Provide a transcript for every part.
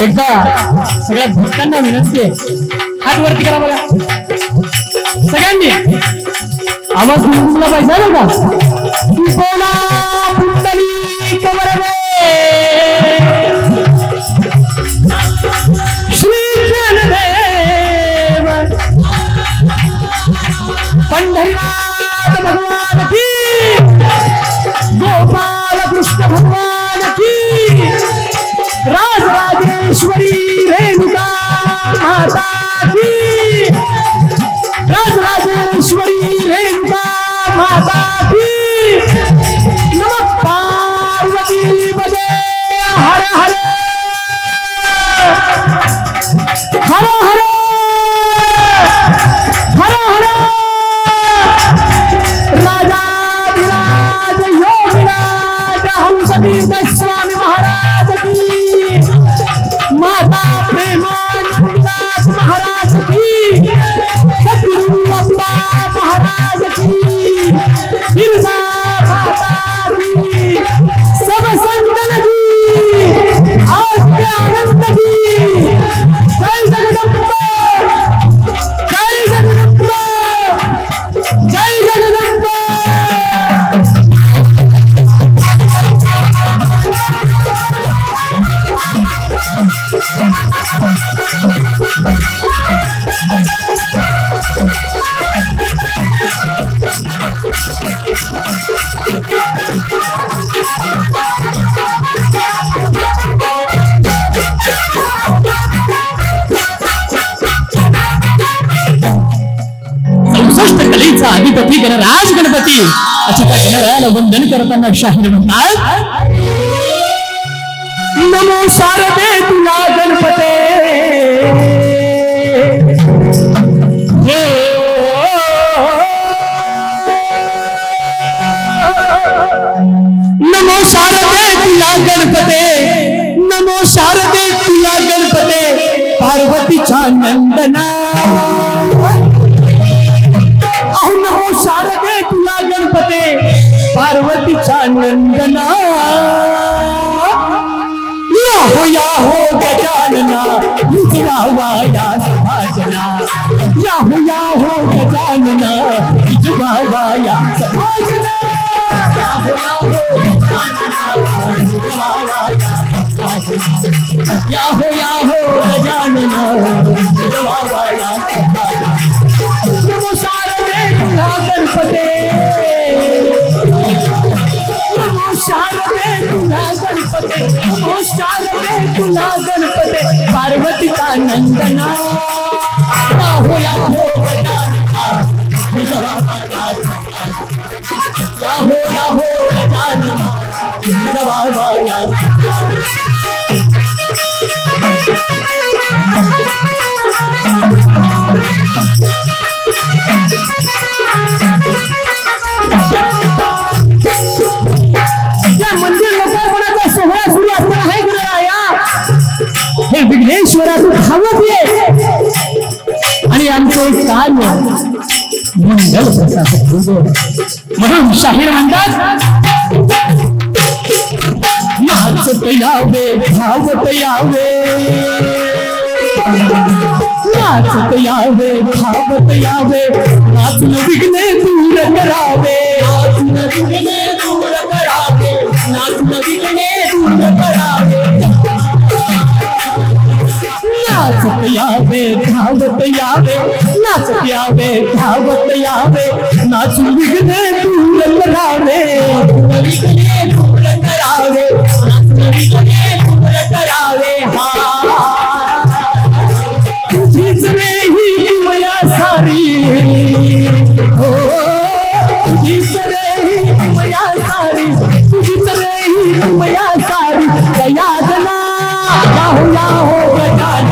एकदा सगळ्या भक्तांना विनंती आहे, हात वरती करा बघा सगळ्यांनी, आवाज तुला पाहिजे ना का? बोला पुंडली कमरवे श्री जनदेव पंढरीनाथ भगवान की, गोपाल कृष्ण भगवान की, राजराजेश्वरी रेणुका माता की, राजराजेश्वरी रेणुका माता की, नमः पार्वती पते हर हर हर हर हर हर राजाधिराज योगिराज हंसतीर्थ स्वामी महाराज की, माता प्रेमानंददास महाराज की, सतगुरु अप्पा महाराज की, बिरसा माता की, सब संतन की, आनंद की, जय जगदम्बा, जय जगदम्बा, जय जगदम्बा। कलेचा अधिपती गणराज गणपती अशा त्या गणरायाला वंदन करताना शाहीर म्हणतात, नमो शारदे तुला गणपते, नमो शारदे तुला गणपते, नमो शारदे तुला गणपते, पार्वतीचा नंदना, नमो शारदे तुला गणपते, पार्वतीचा नंदना, या हो गजानना विजवाया सभाजना, या हो गजानना विजवाया सभाजना, या हो गजानना विजवाया सभाजना, नमो शारदे तुला गणपते, नमो शारदे तुला गणपते, नमो शारदे तुला गणपते पार्वतीचा नंदना याहो याहो याहो याहो मंदिर लोकार्पणाचा सोहळा सुरू असताना आहे गणराया हे विघ्नेश्वरा तू धावत ये आणि आमचं कार्य मंगल प्रसाद म्हणून शाहीर म्हणतात नाचत यावे धावत यावे नाचत यावे धावत यावे नाचून विघ्ने दूर करावे नाचून विघ्ने दूर करावे नाचून विघ्ने दूर करावे नाचत यावे धावत यावे नाचत यावे धावत यावे नाचून विघ्ने दूर करावे विघ्ने दूर करावे नाचून विघ्ने दूर करावे हा तुझीच रे ही माया सारी हो तुझीच रे ही माया सारी तुझीच रे ही माया सारी दयादना याहो याहो गजान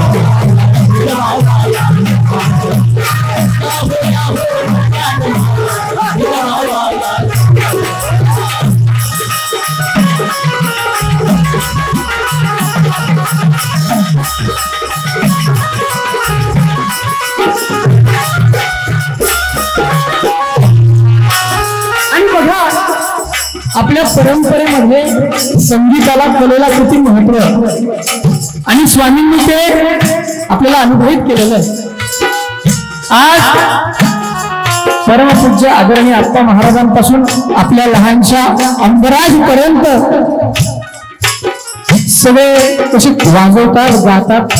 आपल्या परंपरेमध्ये संगीताला कलेला किती महत्व आणि स्वामींनी ते आपल्याला अनुभवित केलेलं आहे. आज परमपूज्य आदरणीय आप्पा महाराजांपासून आपल्या लहानशा अंबराज पर्यंत सगळे कसे वाजवतात गातात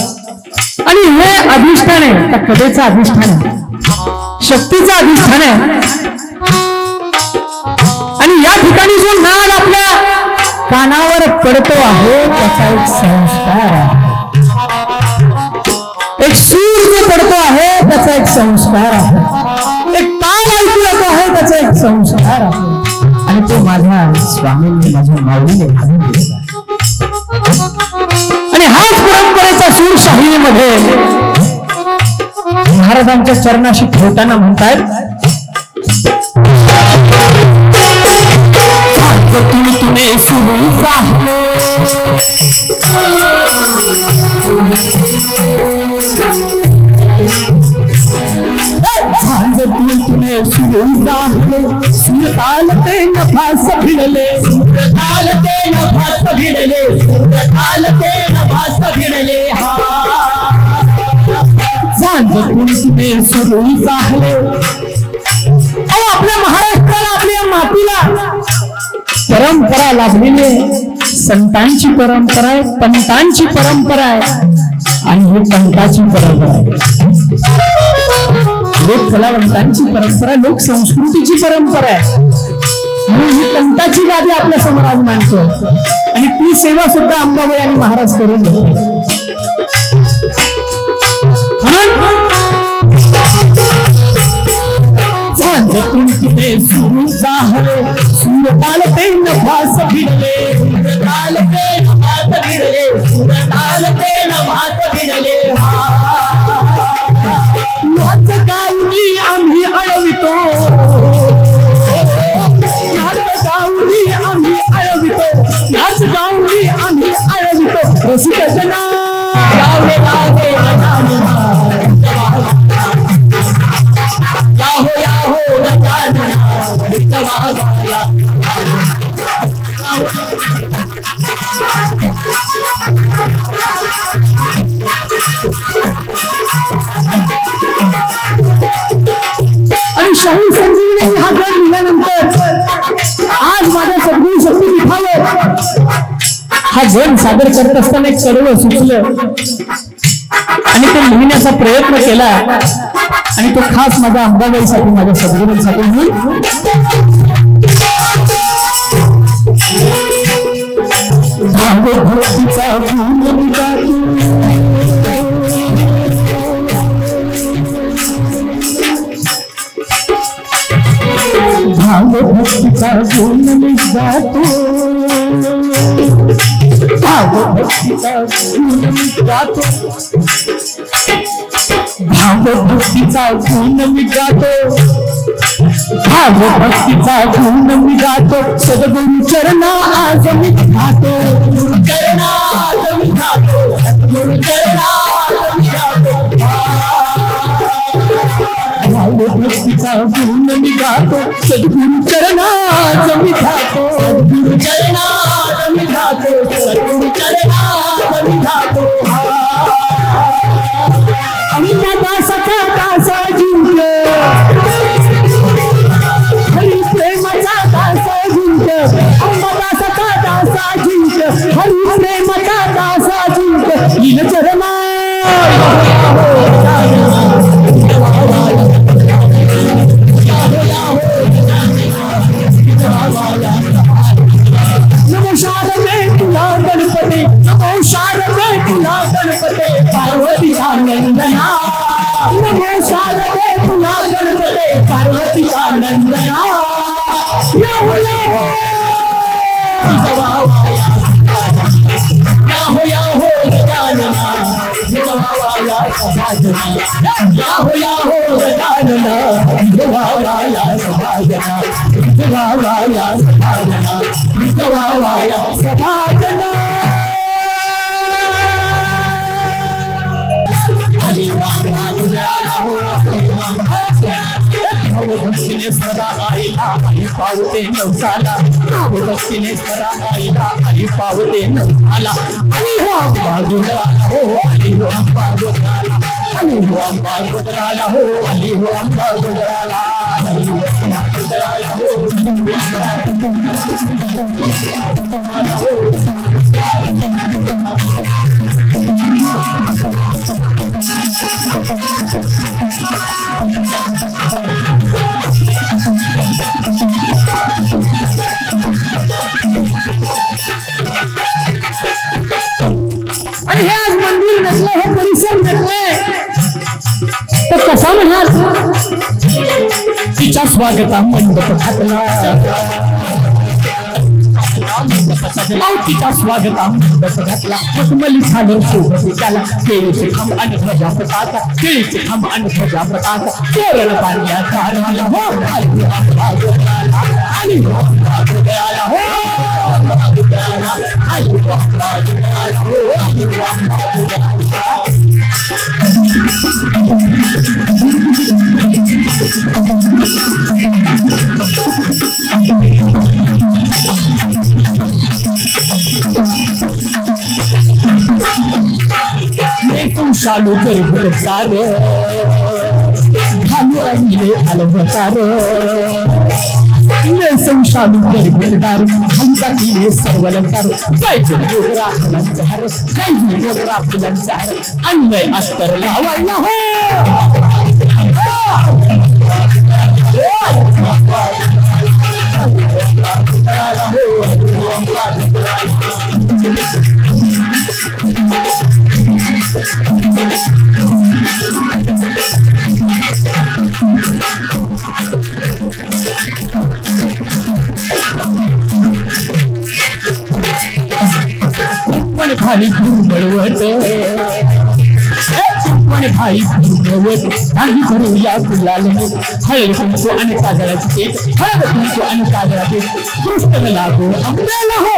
आणि हे अधिष्ठान आहे त्या कलेचं अधिष्ठान आहे शक्तीचं अधिष्ठान आहे आणि या ठिकाणी जो नाद आपल्या कानावर पडतो आहे त्याचा एक संस्कार आहे एक सूर जो पडतो आहे त्याचा एक संस्कार आहे एक ताल ऐकू येतो आहे त्याचा एक संस्कार आहे आणि तो माझ्या स्वामींनी माझ्या माऊलीने घालून दिलेला आहे आणि हाच परंपरेचा सूर शाहीमध्ये महाराजांच्या चरणाशी ठेवताना म्हणतायत तुने सुरू झाले तुने सुरू झाले सुरताल ते नफास भिडले सुरताल ते नफास भिडले सुरताल ते नफास भिडले हा तुने सुरू झाले आपल्या महाराष्ट्राला आपल्या मातीला परंपरा लाभलेली आहे संतांची परंपरा आहे पंतांची परंपरा आहे आणि ही पंताची परंपरा आहे लोक कलावंतांची परंपरा लोक संस्कृतीची परंपरा आहे म्हणून ही पंताची गादी आपल्या समोर आज मांडतो आणि ती सेवा सुद्धा अंबाबाई आणि महाराज करून घेतो तुमचे सुरू झाले सुरताल ते नफास भिडले सुरताल ते नफास भिडले सुरताल ते नफास भिडले नाच गाऊनी आम्ही अळवितो नाच गाऊनी आम्ही अळवितो नाच गाऊनी आम्ही अळवितो रसिक जना गावे गावे याहो याहो आणि शाहू संजीवनी हा गड लिहिल्यानंतर आज माझ्या सद्गुरू शक्तीपीठावर हा गण सादर करत असताना एक कडवं सुचलं आणि ते लिहिण्याचा प्रयत्न केला आणि तो खास माझ्या अंबाबाईसाठी माझ्या सद्गुरूंसाठी भक्तीचा भावभक्तीचा गुण मी गातो भावभक्तीचा गुण मी गातो भावभक्तीचा गुण मी गातो भावभक्तीचा गुण मी गातो सद्गुरु चरणा आज मी गातो चरणा आज मी गातो सद्गुरु चरणा आज मी गातो भावभक्तीचा गुण मी गातो सद्गुरु चरणा आज मी गातो सद्गुरु चरणा आज मी गातो सद्गुरु चरणा आज मी गातो सखा दासा जिंक हरी प्रेमाचा दासा जिंक अंबादा सखा दासा जिंक हरी प्रेमाचा दासा जिंक लीन चरणा नमो शारदे तुला गणपती नमो शारदे तुला गणपती पार्वती नंदना नमो शारदे तुला गणपती पार्वती नंदना Yahoo Yahoo Gajanana देवावाया सभाजना Yahoo Yahoo Gajanana देवावाया सभाजना देवावाया सभाजना देवावाया सभाजना भक्तीने सदा आईला आणि पावते नवसाला भक्तीने सदा आईला आणि पावते नवसाला आणि हो अंबा गुजराला हो आणि हो अंबा गुजराला आणि हो अंबा गुजराला हो आणि हो अंबा गुजराला आणि हो अंबा गुजराला आणि हे आज मंदिर नसलं हे परिसर नसले तर कसा म्हणाल तिच्या स्वागता मंडप घातला तिच्या स्वागता मंडप घातला मली झालं सोबत त्याला केळीचे खांब आणि ध्वजा प्रकाचा केळीचे खांब आणि ध्वजा प्रकाचा केरळ पाण्याचा आला हो आणि शालू कर सार घालू आणले अलवतार शालू कर हमचा किले सर्वलंकार पाहिजे डोगरा फुलांचार पाहिजे डोगरा फुलांचार अन्वय अस्तर लावायला हो भाई बळवट भाई बळवट काही करूया गुलाल हळद कुंकू आणि काजळाची केक हळद कुंकू आणि काजळाची कृष्ण लागो आंब्याला हो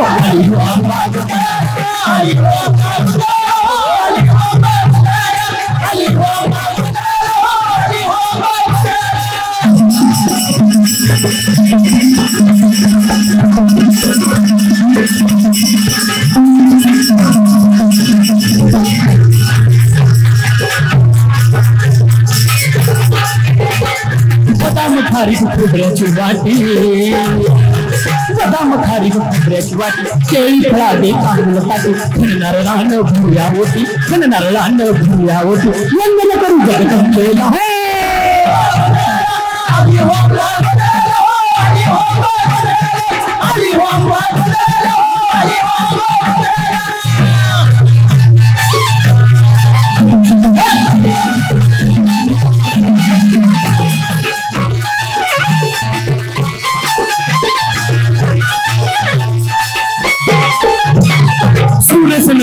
बदाम खारी खोबऱ्याची वाटी बदाम खारी खोबऱ्याची वाटी केळी फळादे तांदूळ ताटी खणणार रान भुया होती खणणार रान भुया होती वंदन करू जगदंबेला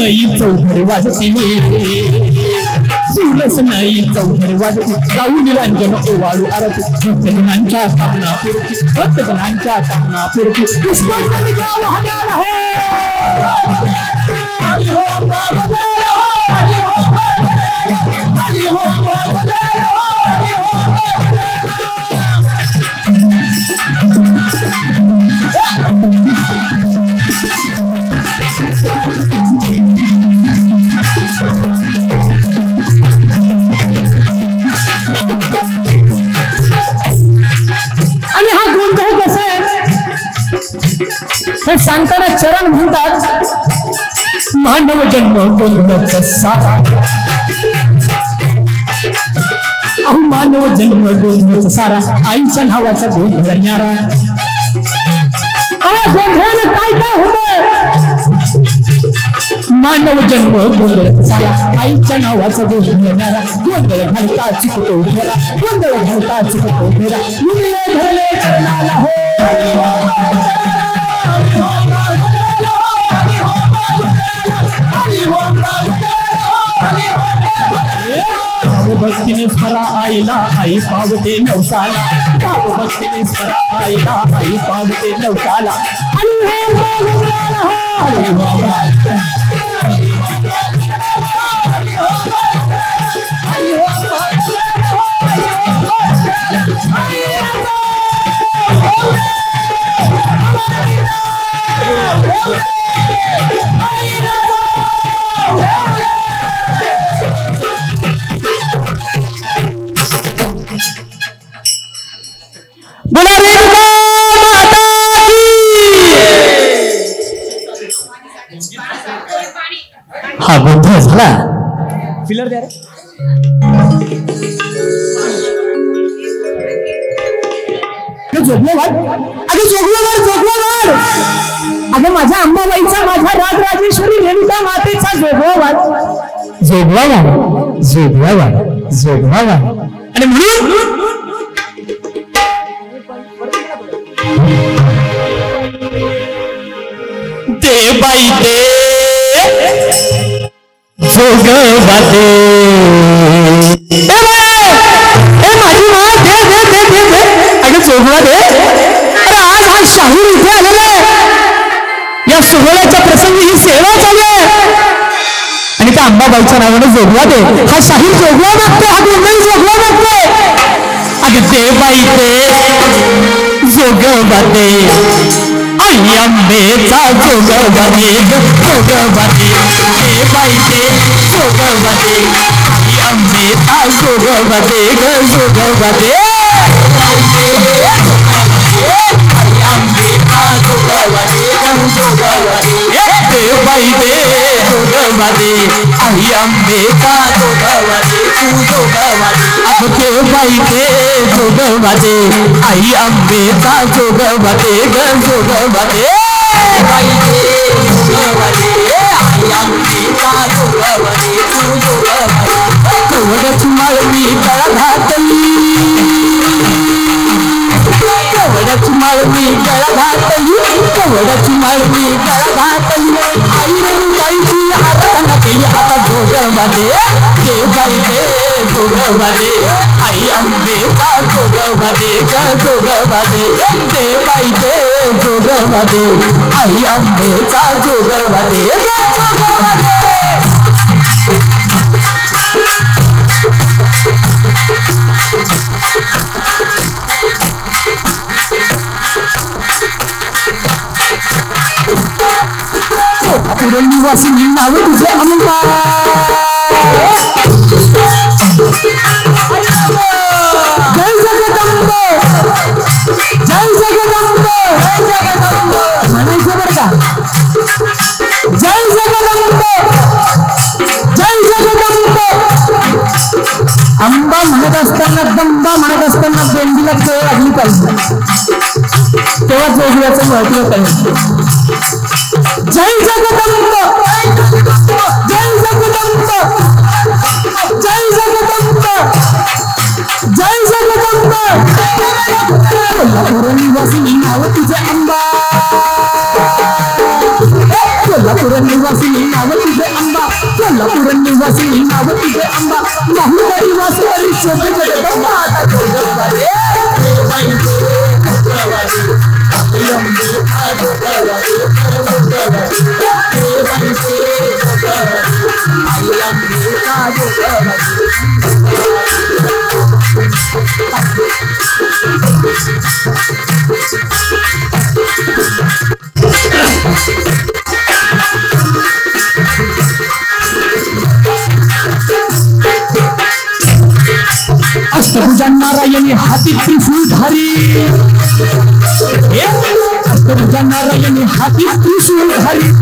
नाही चौघड वाजती सुरस नाही चौघड वाजती गाऊ निरंजन ओवाळू आरती भक्तजनांच्या कामना पूर्ती भक्तजनांच्या कामना पूर्ती पुष्पांजली द्या वाहनाला आणि हा गोंधळ कसा आहे हे सांगताना चरण म्हणतात मानव जन्म गोंधळाचा सारा अहो मानव जन्म गोंधळाचा सारा आईच्या नावाचा गोंधळ न्यारा गोंधळानं काय काय होत मानव जन्म गोंधळाचा सारा आईच्या नावाचा गोंधळ न्यारा गोंधळ घालता चुकतो फेरा गोंधळ घालता चुकतो फेरा धरले चरणाला हो भक्तीने स्मरा आईला आई पावते नवसाला भक्तीने स्मरा आईला आई पावते नवसाला हा गोंधळ झाला फिलर द्या रे जोगलं अगं माझ्या अंबाबाईचा माझ्या राजराजेश्वरी रेणुका मातेचा जोगवा आणि म्हणून ते बाई ते जोगवाते माझी माँ दे अगं जोगवा दे अरे आज हा शाहीर इथे आलेला आहे या सोहळ्याच्या प्रसंगी ही सेवा चालू आहे आणि त्या अंबाबाईच्या नावाने जोगवा दे हा शाहीर जोगवा मागतो हा गोंधळ जोगवा मागतोय अगं ते बाई ते जोगवाते आई अंबेचा जोगवाते जोगवाते ते बाई ते जोगवाते आई अंबेचा जोगवाते जोगवाते ते बाई ते जोगवाते आई अंबेचा जोगवाते तू जोगवाते अब ते बाई ते जोगवाते आई अंबेचा जोगवाते जोगवाते बाई ते जोगवाते आई अंबेचा जोगवाते तू जोगवाते कवडच माळवी गळा घातली कवडच माळवी गळा घातली कवडच माळवी गळा घातली आई रेणुकाईची आराधना केली आता जोगवाते ते बाई ते जोगवाते आई अंबेचा जोगवाते जोगवाते ते बाई ते जोगवाते आई अंबेचा जोगवाते जोगवाते निवासी नाव तुझे अंबा जय जगदंब जय जगदंब म्हणायचं बरं का जय जगदंब जय जगदंब अंबा म्हणत असताना दंबा म्हणत असताना बेंडीला चव लागली पाहिजे तेव्हा जोगव्याचं महत्व कळेल जय जगदंब जय जगदंब जय जगदंब जय जगदंब कोल्हापूर निवासी नाव तुझे अंबा कोल्हापूर निवासी नाव तुझे कोल्हापूर निवासी नाव तिथे अंबा माहुली वासवरी शोभे जगदंबा आता जोगवाले अष्टभुजा नारायणी हाती त्रिशूलधारी अष्टभुजा नारायणी हाती त्रिशूलधारी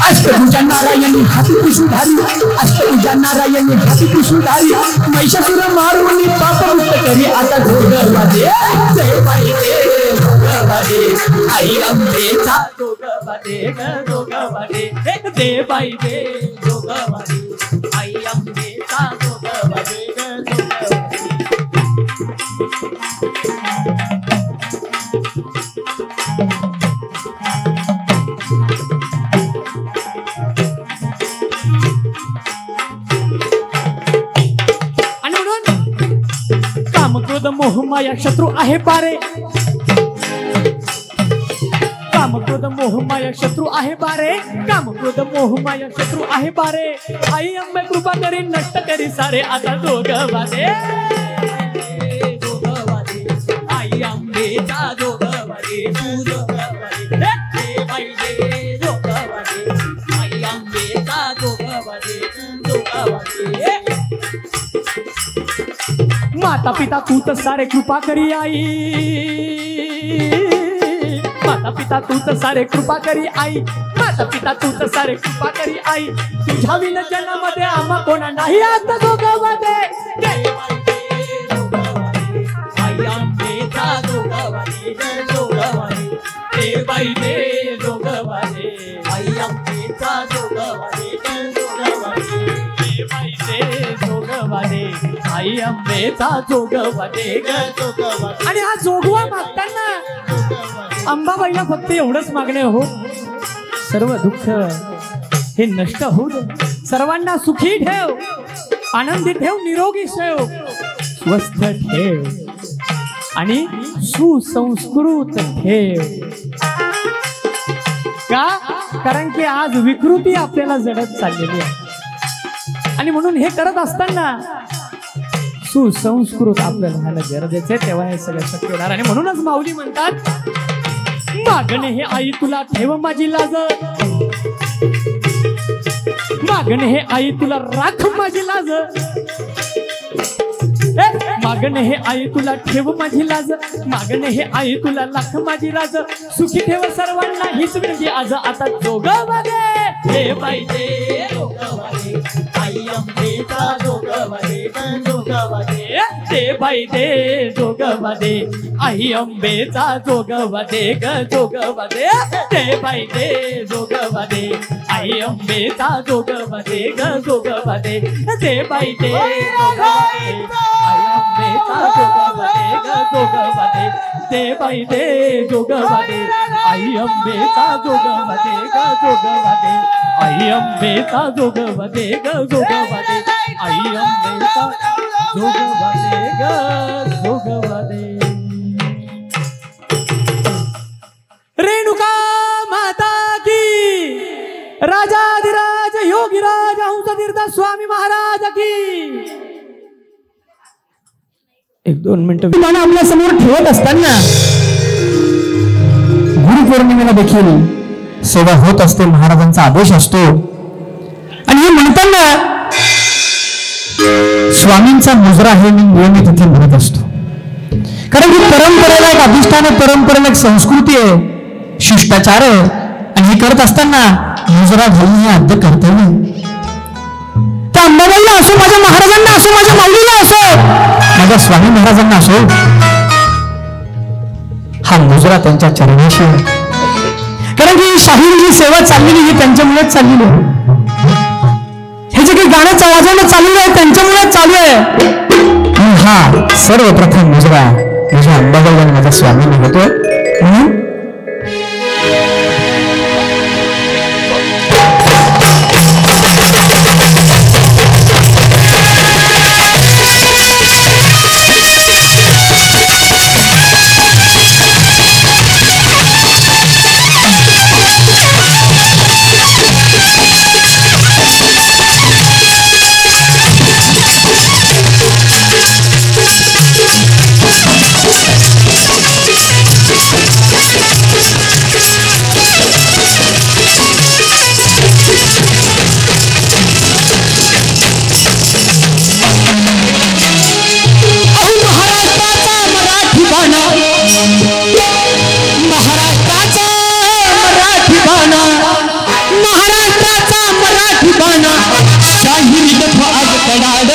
अष्टभुजा नारायणी हाती त्रिशूलधारी अष्टभुजा नारायणी हाती त्रिशूलधारी महिषासुर मारुनी पाप मुक्त करी आता जोगवादे जय बाई रे जोगवादे आई अंबेचा जोगवादे जोगवादे दे बाई रे जोगवादे आई अंबेचा जोगवादे कामक्रोध मोहमाया शत्रु आहे बारे कामक्रोध मोहमाया शत्रु आहे बारे कामक्रोध मोहमाया शत्रु आहे बारे आई अंबे कृपा करी नष्ट करी सारे आता जोगवादे जोगवादे आई अंबेचा जोगवादे तू जोगवादे हे बाई रे जोगवादे आई अंबेचा जोगवादे तू जोगवादे माता पिता तूच सारे कृपा करी आई माता पिता तूच सारे कृपा करी आई माता पिता तूच सारे कृपा करी आई तुझ्या विना जन्मामध्ये आम्हा कोणा नाही आता जोगवादे आई अंबेचा जोगवादे जोगवादे दे बाई दे जोगवादे आई अंबेचा जोगवादे जोगवादे दे बाई दे जोगवादे आई अंबेचा जोगवादे जोगवादे आणि हा जोगवा मागताना अंबाबाईला फक्त एवढंच मागणे हो सर्व दुःख हे नष्ट होऊ दे सर्वांना सुखी ठेव आनंदी ठेव निरोगी ठेव स्वस्थ ठेव आणि सुसंस्कृत ठेव का कारण की आज विकृती आपल्याला जडत चाललेली आहे आणि म्हणून हे करत असताना सुसंस्कृत आपल्याला राहणं गरजेचं आहे तेव्हा हे सगळं शक्य होणार आणि म्हणूनच माऊली म्हणतात मागणे हे आई तुला ठेव माझी लाज मागणे हे आई तुला राख माझी लाज मागणे हे आई तुला ठेव माझी लाज मागणे हे आई तुला लाख माझी लाज सुखी ठेव सर्वांना हीच विनंती आज आता जोगवादे हे बाई दे जोगवादे आई अंबेचा जोगवादे जोगवादे दे बाई दे जोगवादे आई अंबेचा जोगवादे जोगवादे दे बाई दे जोगवादे आई अंबेचा जोगवादे जोगवादे दे बाई दे जोगवादे आई अंबेचा जोगवादे जोगवादे दे बाई दे जोगवादे आई अंबेचा जोगवादे जोगवादे आई अंबेचा जोगवादे जोगवादे आई अंबेचा जोगवादे जोगवादे रेणुका माता की राजाधिराज योगीराज हंसतीर्थ स्वामी महाराज की एक दोन मिनिटं आपल्या समोर ठेवत असताना गुरुपौर्णिमेला देखील सेवा होत असते महाराजांचा आदेश असतो आणि हे म्हणताना स्वामींचा मुजरा हे मी नियमित इथे म्हणत असतो कारण ही परंपरेला एक अधिष्ठान परंपरेला एक संस्कृती आहे शिष्टाचार आहे आणि हे करत असताना मुजरा घालून हे आद्य कर्तव्य त्या अंबाबाईला असो माझ्या महाराजांना असो माझ्या माऊलीला असो माझ्या स्वामी महाराजांना असो हा मुजरा त्यांच्या चरणाशी आहे कारण की शाहीर सेवा चाललेली ही त्यांच्यामुळेच चाललेली आहे हे जे काही गाणं वाजवणं चालू आहे त्यांच्यामुळेच चालू आहे हा सर्वप्रथम मुजरा माझ्या अंबाबाई आणि माझ्या स्वामींनी होतोय म्हणून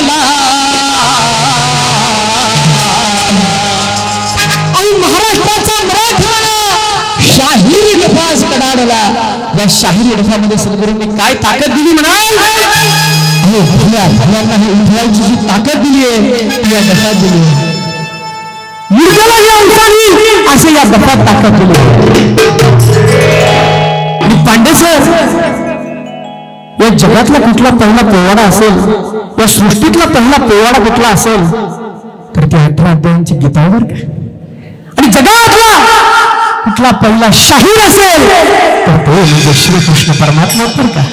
कडाडला आणि महाराष्ट्राचा मराठवाडा शाहिरी डफास कडाडला. या शाहिरी डफामध्ये सद्गुरूंनी काय ताकद दिली म्हणाल? भगवानांना हे उठवायची जी ताकद दिली आहे ती या डफात दिली आहे. मुर्द्यालाही अंकानी असे या डफात ताकद दिली. आणि पांडे सर, या जगातला कुठला पहिला पोवाडा असेल, या सृष्टीतला पहिला पोवाडा कुठला असेल तर ते 18 अध्यायांची गीतावर का? आणि जगातला कुठला पहिला शाहीर असेल तर तो म्हणजे श्रीकृष्ण परमात्मा पर का?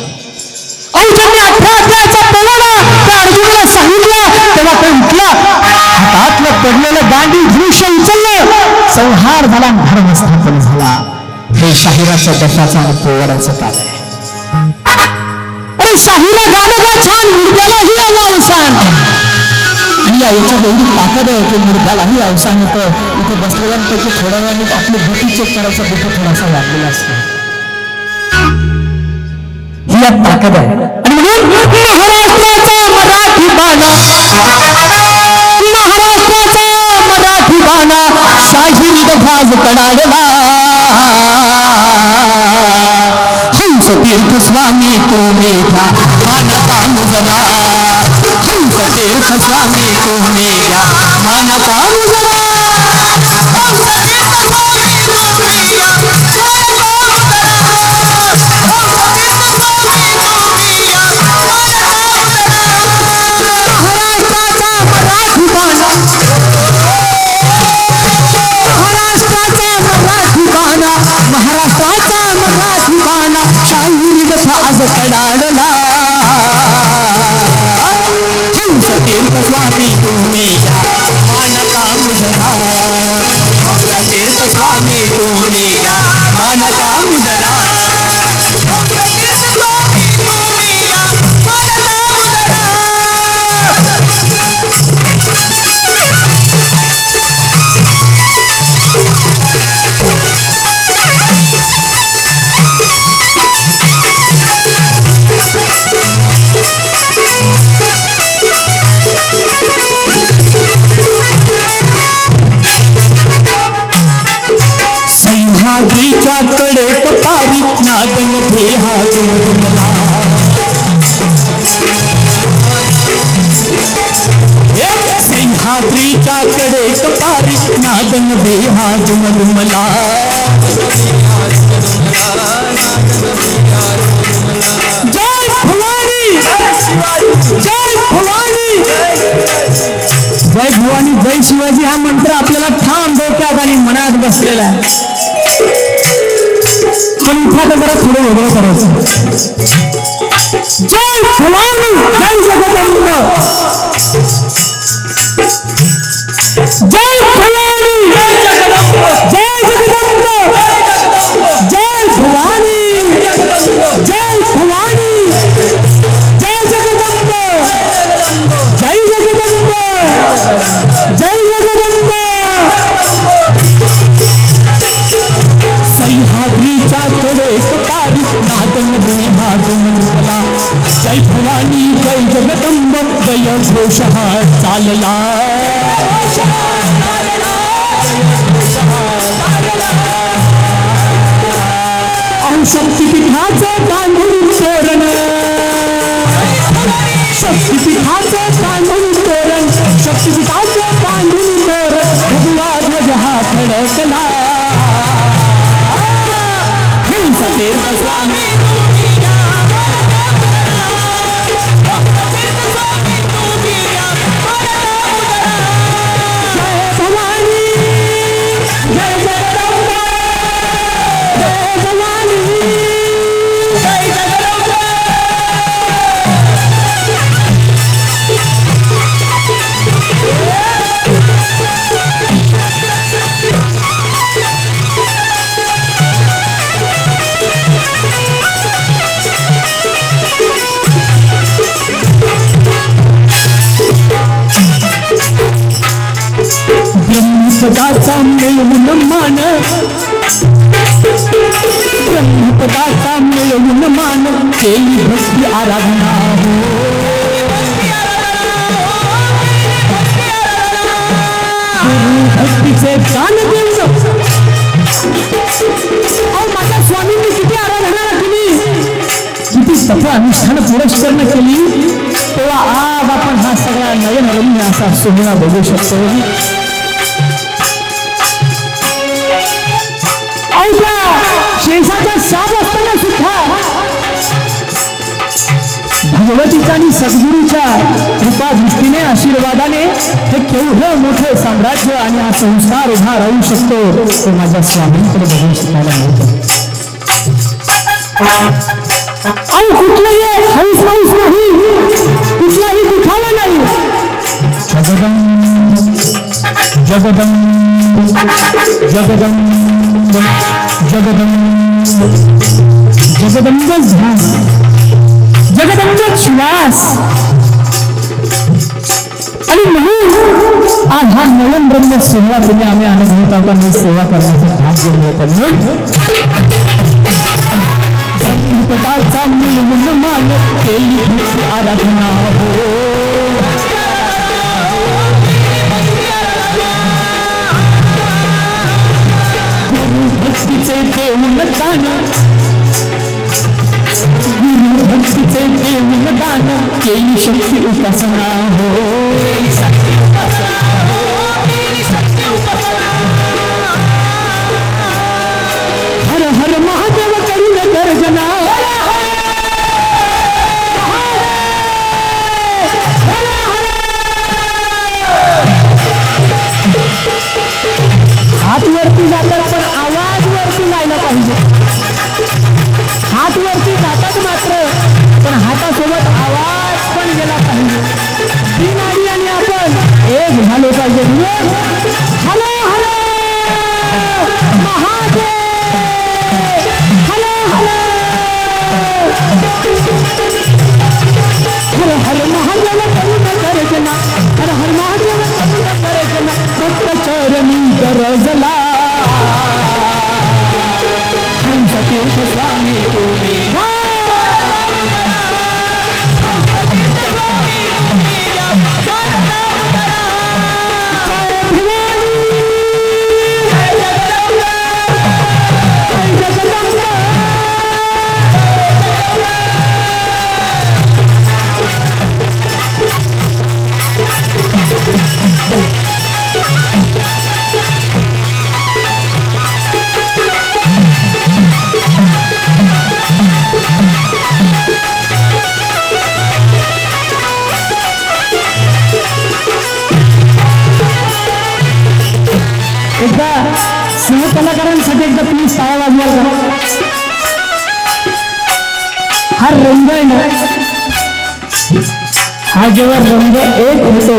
ज्यांनी 18 अध्यायाचा पोवाडा त्या अर्जुनाला सांगितला तेव्हा तो उठला, हातातलं पडलेलं गांडी धनुष्य उचललं, संहार झाला, धर्म स्थापन झाला. हे शाहिराचं दशाचं आणि पोवाड्याचं काम आहे. अरे शाहीला गाणं का छान, मुर्द्यालाही आलं अवसान. आणि याच्यात एवढी ताकद आहे की मुर्द्यालाही अवसान येतं. इथे बसलेल्यांपैकी थोड्या वेळाने आपले बुटी चेक करायचा बुट थोडासा वाढलेला असतो. ही यात ताकद आहे. आणि म्हणून महाराष्ट्राचा मराठी बाणा, महाराष्ट्राचा मराठी बाणा शाहिरी डफाज कडाडला. हंस तीर्थ स्वामी तो मेघा मानता मुजरा, हंस तीर्थ स्वामी तो मेघा मानता मुजरा, हंस तीर्थ स्वामी तो मेघा कडाडला. हंस तीर्थ स्वामी तुम्ही या मानता मुजरा, हंस तीर्थ स्वामी तुम्ही या मानता मुजरा, हंस तीर्थ स्वामी तुम्ही या मानता मुजरा. सह्याद्रीच्या कडेत पारी नादन भेहा जुमला, सह्याद्रीच्या कडेत पारी नादन भेहा जुमला. जय भवानी, जय भवानी, जय भवानी, जय शिवाजी हा मंत्र आपल्याला ठाम डोक्यात आणि मनात बसलेला आहे. पण इथं जरा थोडं वेगळं करायचं. जय भवानी, जय जगदंब, जय भवानी, जय जगदंब, जय जगदंब, जय भवानी, जय भवानी, जय जगदंब, जय जगदंब, जय जगदंब. सह्याद्रीच्या कडेत पारी नादन भेहा जुमला, जय भवानी, जय जगदंब, जय घोष हा चालला. शक्तिपीठाचं बांधून तोरण, शक्तिपीठाचं बांधून तोरण, शक्तिपीठाचं बांधून तोरण, भगवा ध्वज हा फडकला. हंस तीर्थ स्वामी ब्रह्मपदाचा मिळवून मान, ब्रह्मपदाचा मिळवून मान, केली भक्ती आराधना हो, तुमचे कान देऊन माझ्या स्वामींनी किती आराधना केली, किती तप अनुष्ठान पुरस्कार केली, तेव्हा आज आपण हा सगळा नयन रम्य असा सोहळा बघू शकतो. शेषाच्या साथ असताना सुद्धा भगवतीच्या आणि सद्गुरूच्या कृपा दृष्टीने आशीर्वादाने हे केवढं मोठं साम्राज्य आणि हा संसार उभा राहू शकतो तो माझ्या स्वामींकडे बघून शिकायला मिळतो. आणि कुठलाही हौस माऊस नाही, कुठलाही दुखावा नाही. जगदंब जगदंब जगदंब जगदंब ध्यान, जगदंब श्वास. आणि म्हणून आज हा नयन ब्रह्म सोहळा तुम्ही आम्ही अनुभवत आहोत आणि सेवा करण्याचं भाग्य मिळत. संकटाचा निर्मूलन केली आराधना हो, भक्तीचे देऊन दान, गुरु भक्तीचे देऊन दान केली शक्ती उपासना हो. हर हर महादेव करून गर्जना, हात वरती जातात पण आवाज वरती जायला पाहिजे. हात वरती जातात मात्र पण हातासोबत आवाज पण गेला पाहिजे. ती नाडी आणि आपण एक झालो पाहिजे. Hello hello Mahadev, hello hello हर हर महादेव करून गर्जना, हर हर महादेव करून गर्जना, भक्त चरणी गरजला हंसतीर्थ स्वामी तुम्ही. एकदा सिंह कलाकारांसाठी एकदा प्लीज टाळ्या वाजवाल का. हा रंग आहे ना, हा जेव्हा रंग एक होतो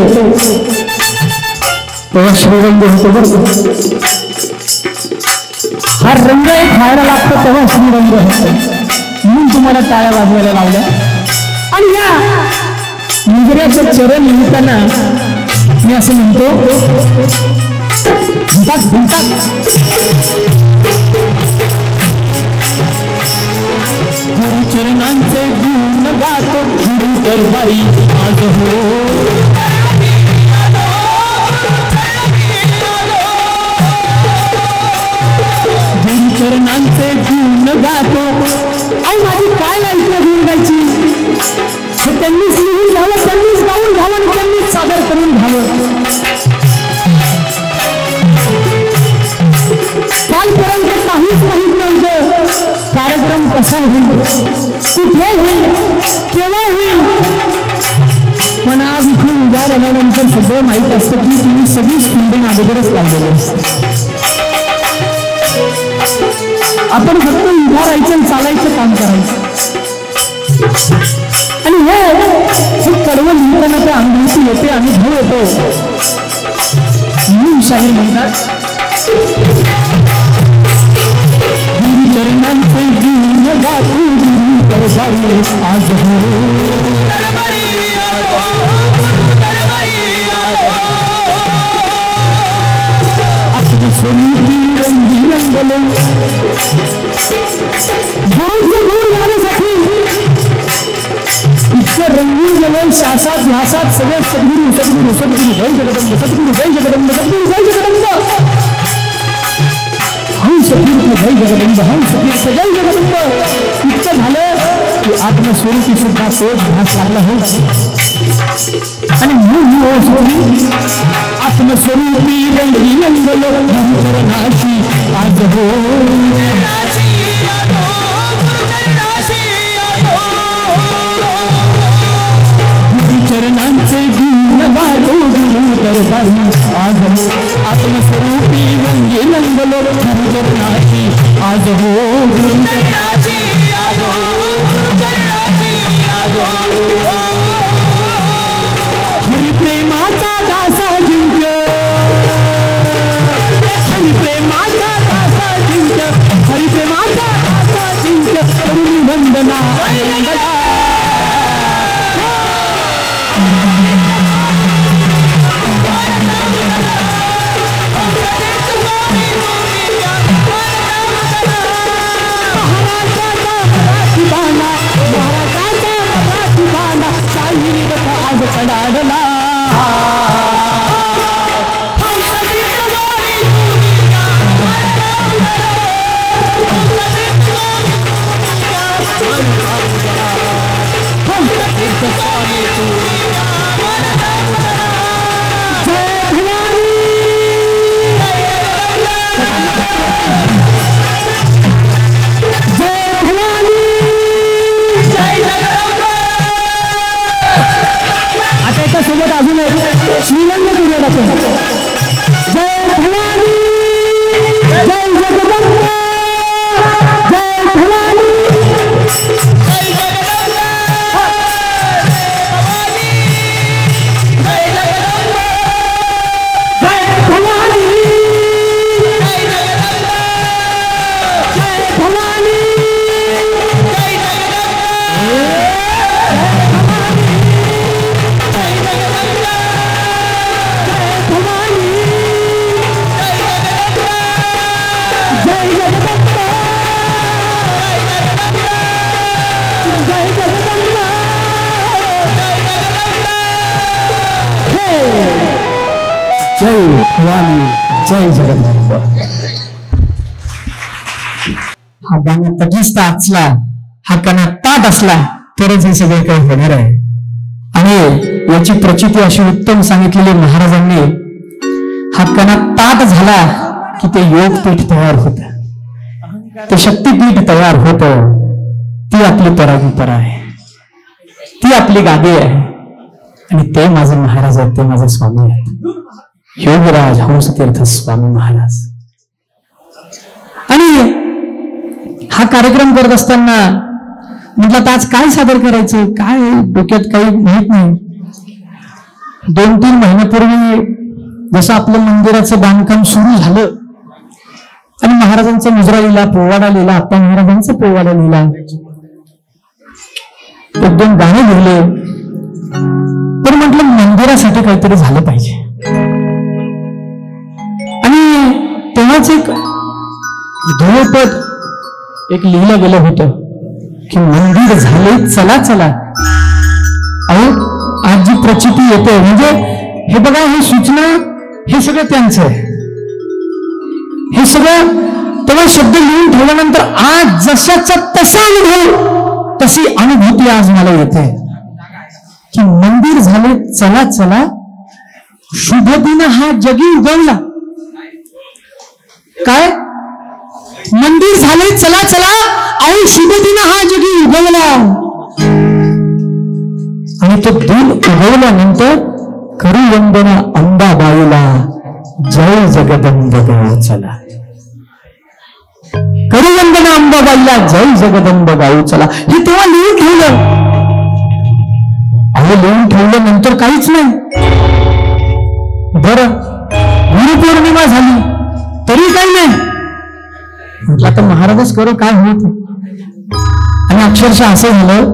तेव्हा श्रीरंग होतो बरोबर. हा रंग एक व्हायला लागतो तेव्हा श्रीरंग होतो. म्हणून तुम्हाला टाळ्या वाजवायला लावल्या. आणि या मुजऱ्याचं चरण लिहिताना मी असं म्हणतो, गुरुचरणांचे गुण गातो गुरु दरबारी आज हो. गुरुचरणांचे गुण गातो. आणि माझी काय लायकी गुण गायची हे त्यांनीच लिहून घ्यावं, त्यांनीच गाऊन घ्यावं आणि त्यांनीच सादर करून घ्यावं. कालपर्यंत काहीच माहित नव्हतं कार्यक्रम कसा होईल, कुठे होईल, केव्हा होईल. पण आज इथून उद्या आल्यानंतर सगळं माहीत असतं की तुम्ही सगळी स्पिंडिंग अगोदरच लावलेली असते. आपण फक्त उभा राहायचं आणि चालायचं काम करायचं. आणि हे कडवं लिहिताना त्या अनुभूती येते, अनुभव येतो. म्हणून शाहीर म्हणतात, चरणांचे गुण गातो गुरु दरबारी आज हो. आपली स्वरूपी रंगी रंगले गुरु जाण्यासाठी इतकं रंगून गेलं. शासात ध्यासात सगळे सद्गुरू सद्गुरू सद्गुरू जय जगदंब, सद्गुरू जय जगदंब, सद्गुरू जय जगदंब. तीर्थ जय जगदंब, हंस तीर्थ जय जगदंब. इतकं झालं की आत्मस्वरूपी सुद्धा तोच भास लागला हो. आणि आत्मस्वरूपी रंगी रंगलो चरणाशी आज हो. चरणांचे गुण वाढो दरबारी आज हो. आत्मस्वरूपी रंगी रंगलो चरणाशी आज हो. हरिप्रेमाचा दासा जिंक्य, हरिप्रेमाचा दासा जिंक्य, हरिप्रेमाचा दासा जिंक्य करुणी वंदना चढाडला. सोबत अजून श्रीरंग करूया आपण. जय भवानी जय जगदंब, जय भवानी जय जगदंब, भवानी जय जगदंब, जय भवानी जय जगदंब, जय भवानी जय जय भवानी जय जगदंब. हा गाणं तटस्थ असला, हा कणा ताट असला तरच हे सगळे काही होणार आहे. आणि याची प्रचिती अशी उत्तम सांगितलेली महाराजांनी. हा कणा ताट झाला की ते योगपीठ तयार होत, ते शक्तीपीठ तयार होत. ती आपली परंपरा आहे, ती आपली गादी आहे. आणि ते माझे महाराज आहेत, ते माझे स्वामी आहेत, योगराज हंसतीर्थ स्वामी महाराज. आणि हा कार्यक्रम करत असताना म्हटलं तर आज काय सादर करायचं, काय डोक्यात काही माहित नाही. 2-3 महिन्यापूर्वी जसं आपलं मंदिराचं बांधकाम सुरू झालं आणि महाराजांचा मुजरा लिहिला, पोवाडा लिहिला, आप्पा महाराजांचा पोवाडा लिहिला, 1-2 गाणे लिहिले. तर म्हटलं मंदिरासाठी काहीतरी झालं पाहिजे. आणि तेव्हाच एक ध्रुवपद एक लिहिलं गेलं होतं की मंदिर झाले चला चला. अहो आज जी प्रचिती येते म्हणजे हे बघा, हे सूचना हे सगळं त्यांचं आहे. हे सगळं तेव्हा शब्द लिहून ठेवल्यानंतर आज जशाचा तसा अनुभव, तशी अनुभूती आज मला येते की मंदिर झाले चला चला, शुभ दिन हा जगी उगवला. काय मंदिर झाले चला चला, अहो शुभ दिन हा जगी उगवला. आणि तो दिन उगवल्यानंतर करू वंदना अंबाबाईला, जय जगदंब गाऊ चला. करू वंदना अंबाबाईला, जय जगदंब गाऊ चला. हे तेव्हा लिहून ठेवलं. अहो लिहून ठेवल्यानंतर काहीच नाही. बरं गुरुपौर्णिमा झाली तरी काही नाही. म्हटलं आता महाराजच करू, काय होत. आणि अक्षरशः असं झालं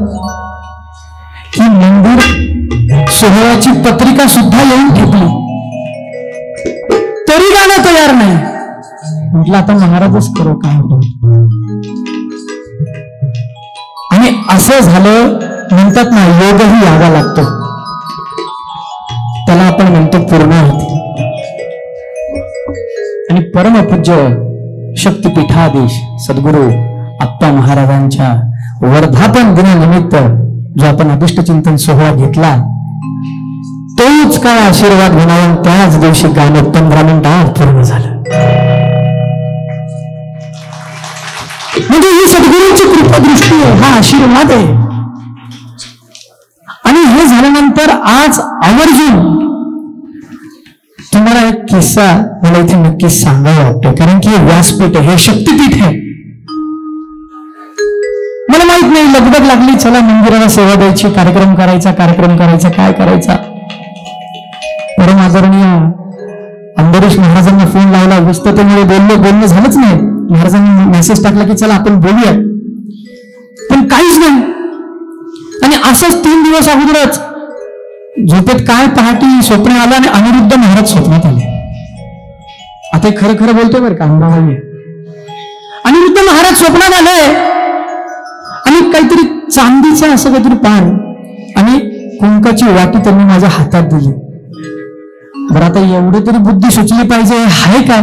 की मंदिर सोहळ्याची पत्रिका सुद्धा येऊन ठेपली तरी गाणं तयार नाही. म्हटलं आता महाराजच करू, काय होत. आणि असं झालं. म्हणतात ना योगही यावा लागतो, त्याला आपण म्हणतो पूर्णाहुती. आणि परमपूज्य शक्तिपीठाधीश सद्गुरू आप्पा महाराजांच्या वर्धापन दिनानिमित्त जो आपण अभिष्ट चिंतन सोहळा घेतला, तोच काय आशीर्वाद घेणारा त्याच दिवशी गाणं 15 मिनिटात पूर्ण झालं. म्हणजे ही सद्गुरूंची कृपादृष्टी आहे, हा आशीर्वाद आहे. आणि हे झाल्यानंतर आज आवर्जून तुम्हाला एक किस्सा मला इथे नक्कीच सांगावा वाटतो, कारण की हे व्यासपीठ आहे, हे शक्तिपीठ आहे. मला माहित नाही, लगबग लागली, चला मंदिराला सेवा द्यायची, कार्यक्रम करायचा काय करायचा. परम आदरणीय अंबरीश महाराजांना फोन लावला, व्यस्ततेमुळे बोलणं झालंच नाही. महाराजांनी मेसेज टाकला की चला आपण बोलूया, पण काहीच नाही. आणि असंच 3 दिवस अगोदरच झोपेत काय पहाटे स्वप्न आलं आणि अनिरुद्ध महाराज स्वप्नात आले. आता खरं बोलतोय बरं का, अंबाबाई अनिरुद्ध महाराज स्वप्नात आले आणि काहीतरी चांदीचं असं काहीतरी पान आणि कुंकाची वाटी त्यांनी माझ्या हातात दिली. बरं आता एवढी तरी बुद्धी सुचली पाहिजे, आहे काय?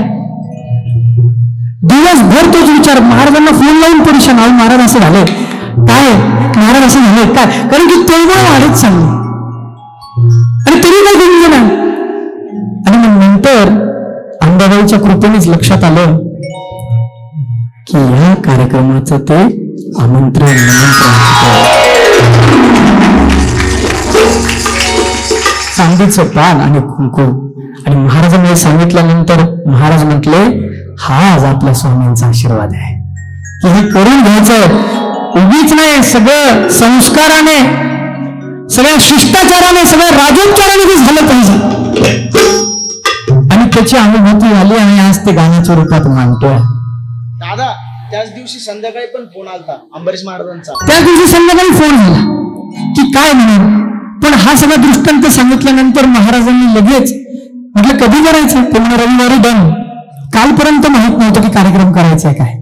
दिवसभर तोच विचार, महाराजांना फोन लावून परेशान, महाराज असं झाले काय, महाराज असं झाले काय, कारण की तेवढं वाढत चाललं आणि तरी काही गुंज नाही. आणि मग नंतर अंबाबाईच्या कृपेनेच लक्षात आलं की या कार्यक्रमाचं ते आमंत्रण चांदीचं पान आणि कुंकू. आणि महाराजांनी सांगितल्यानंतर महाराज म्हटले, हा आज आपल्या स्वामींचा आशीर्वाद आहे की हे करून घ्यायचं, उगीच नाही, सगळं संस्काराने, सगळ्या शिष्टाचाराने, सगळ्या राजोपचाराने ते झालं पाहिजे. आणि त्याची अनुभूती आली आणि आज ते गाण्याच्या रूपात मांडतोय. दादा त्याच दिवशी संध्याकाळी पण फोन आलता अंबरीश महाराजांचा. त्याच दिवशी संध्याकाळी फोन झाला की काय म्हणून, पण हा सगळा दृष्टांत सांगितल्यानंतर महाराजांनी लगेच म्हटलं कधी करायचं, ते म्हणजे रविवारी डन. कालपर्यंत माहित नव्हतं की कार्यक्रम करायचा आहे, काय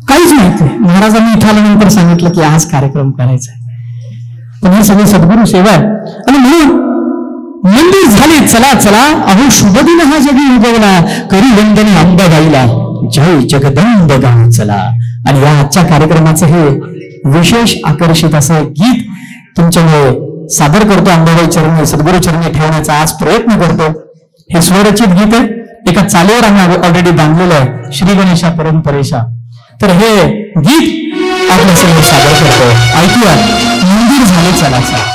काहीच माहित नाही. महाराजांनी इथे आल्यानंतर सांगितलं की आज कार्यक्रम करायचा आहे. पण ही सगळी सद्गुरू सेवा आहे. आणि म्हणून मंदिर झाली, चला चला अहो शुभ दिन हा जगी उगवला, करी वंदने अंबाबाईला, जय जगदंब गाव चला. आणि या आजच्या कार्यक्रमाचं हे विशेष आकर्षित असं गीत तुमच्यामुळे सादर करतो. अंबाबाई चरणी, सद्गुरू चरणी ठेवण्याचा आज प्रयत्न करतो. हे स्वरचित गीत आहे, एका चालीवर आम्ही ऑलरेडी बांधलेलं आहे, श्री गणेशा परंपरेशा. तर हे गीत आपल्यासमोर सादर करतो, ऐकूया. मंदिर झाले चला चला.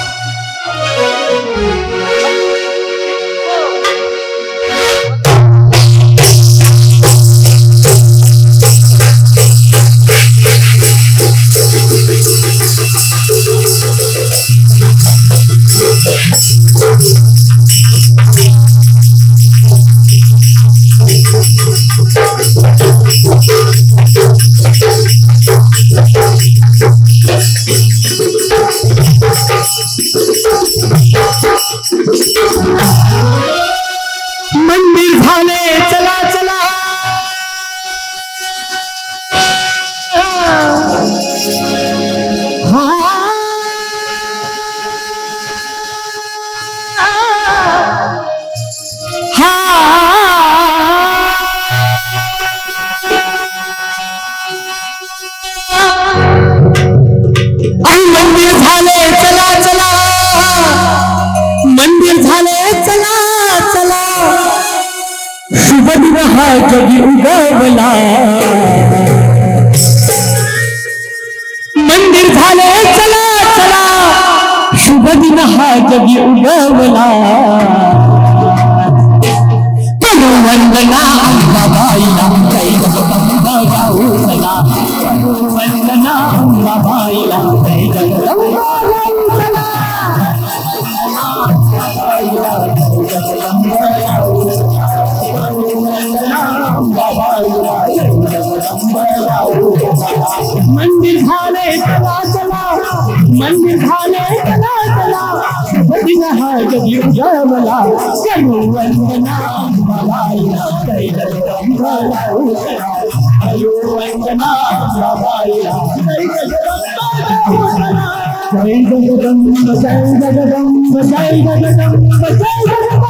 मंदिर झाले चला चला, जगी उगवला. मंदिर झाले चला चला, शुभ दिन हा जगी उगवला. करू वंदना अंबाबाईला, जय जगदंब गाऊ चला. करू वंदना अंबाबाईला, जय जगदंब गाऊ चला. मंदिर झाले चला चला, मंदिर झाले चला चला, दिन हा जगी उजावला. करू वंदना अंबाबाईला, जय जगदंब गाऊ चला. करू वंदना अंबाबाईला, जय जगदंब गाऊ चला. जय जगदंब जय जगदंब जय जगदंब जय जगदंब जय जगदंब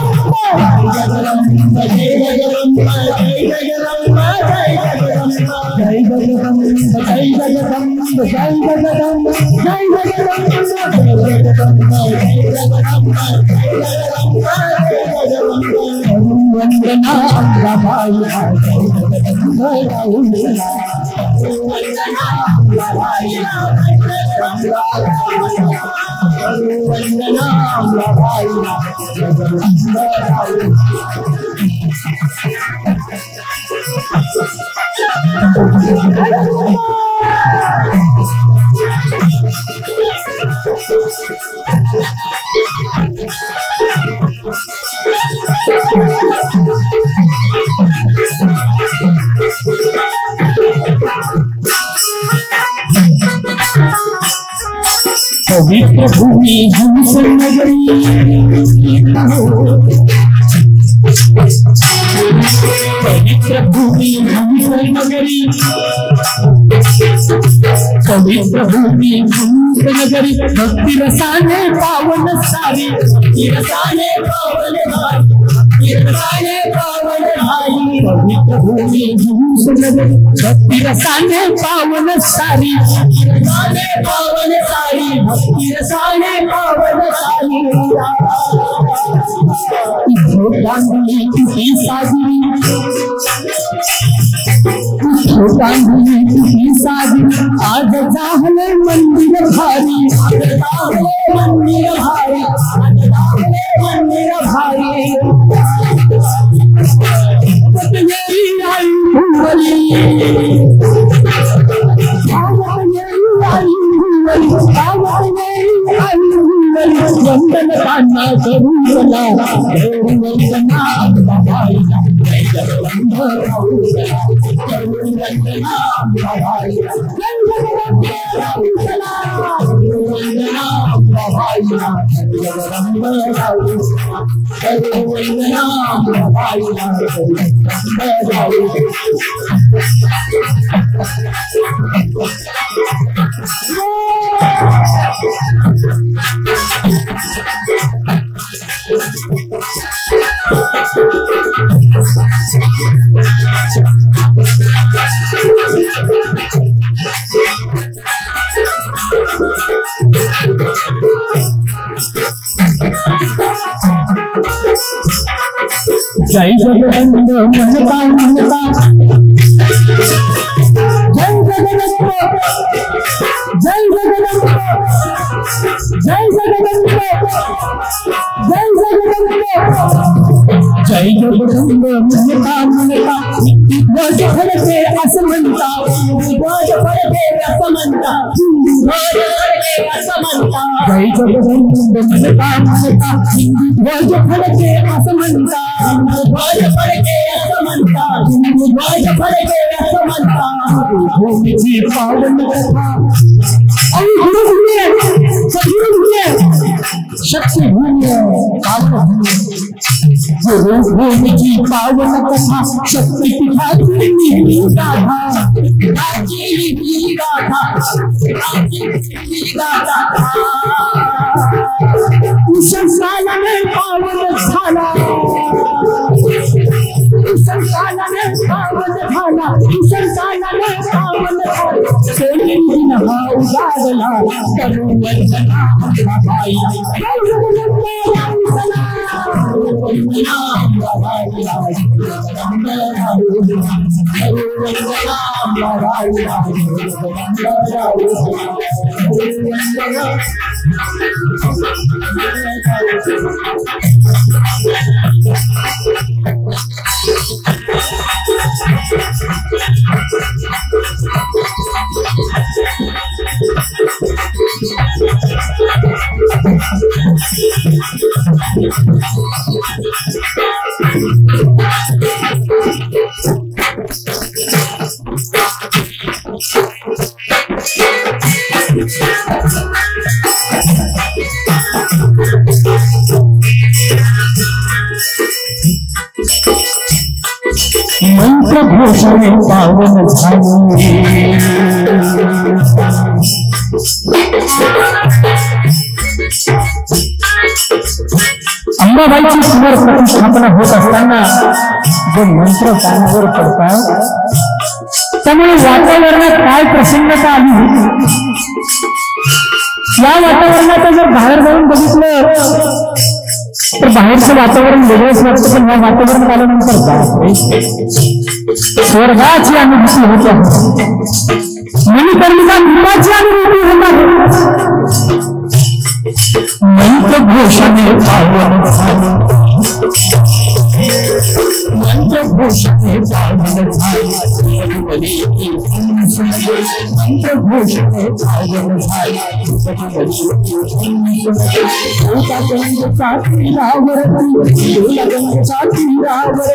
जय जगदंब जय जगदंब जय जगदंब जय जगदम्ब जय जगदम्ब वंदना अंबाबाई पवित्र भूमि हंस नगरी पवित्र भूमि हंस नगरी पवित्र भूमि हंस नगरी भक्ति रसाने पावन सारी रसाने पावन भाई रसाने पावन भाई पवित्र भूमि हंस नगरी भक्ति रसाने पावन सारी रसाने पावन सारी भक्ति रसाने पावन सारी गांधी की साधुरी आज जाहले मंदिर भारी मंदिर भारी मंदिर भारी वंदन कान्हा करूला वंदना अंबाबाई जय जगदम्ब वंदना अंबाबाई जय जगदम्ब वंदना अंबाबाई जय जगदम्ब वंदना अंबाबाई जय जगदम्ब मनता मनता जय जगदम्ब जय जगदम्ब जय जगदम्ब जय जगदम्ब जय जगदम्ब मनता मनता ध्वज फडके असमंता ध्वज फडके असमंता ध्वज फडके असमंता जय जगदम्ब मनता मनता ध्वज फडके असमंता ध्वज फडके असमंता ध्वज फडके असमंता भूमीची पावन कथा आणि गुरु भूमी सद्गुरु भूमी शक्ती भूमी पावन भूमी गुरु भूमीची पावन कथा शक्ती पीठाची गाथा संसाराने पावन झाला संसाराने पावन झाला संसाराने पावन झाला सोनेरी हा उजाडला करू वंदना अंबाबाई जय जगदम्ब वंदना अंबाबाई जगदम्ब वंदना अंबाबाई मंत्र घोषणे पावन झाले अंबाबाईची समोर प्रतिष्ठापना होत असताना जो मंत्र कानावर पडतात त्यामुळे वातावरणात काय प्रसन्नता आली, या वातावरणात जर बाहेर जाऊन बघितलं तर बाहेरचं वातावरण वेगळंच वाटतं, पण या वातावरणात आल्यानंतर स्वर्गाची अनुभूती होत आहे, मणिकर्णिका निपाची अनुभूती होत आहे. मंत्रघोषणे पावन झाले, मंत्रघोषणे पावन झाले, मंत्रघोषणे पावन झाले, गंगेचा तीरावर गंगेचा तीरावर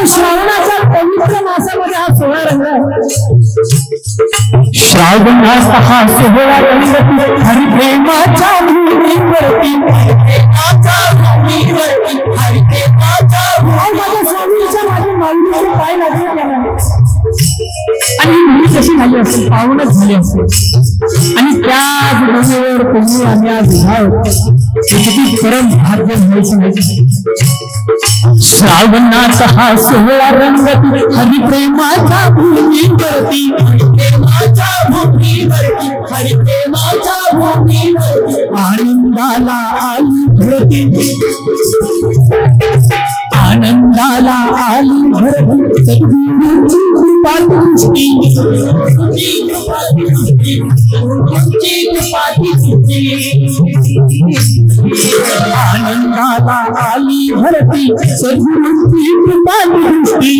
श्रावणाच्या पवित्र मासामध्ये हा सोहळा रंगला. श्रावणाचा हा सोहळा रंगती हरिप्रेमाच्या भूमीवरती, माझ्या स्वामीच्या माझ्या माऊलीचे पाय लागले त्याला, आणि मुली कशी झाली असेल, पावनच झाली असेल, आणि त्याच भूमीवर तुम्ही आम्ही आज आहोत, किती परम भाग्य व्हायचं नाही. श्रावणाचा हा सोहळा रंगती हरिप्रेमाच्या भूमीवरती, प्रेमाच्या भूमीवरती, हरिप्रेमाच्या भूमीवरती, आनंदाला आली भरती, आनंदाला आली भरती, सद्गुरूंची कृपा दृष्टी, आनंदाला आली भरती, सद्गुरूंची कृपा दृष्टी,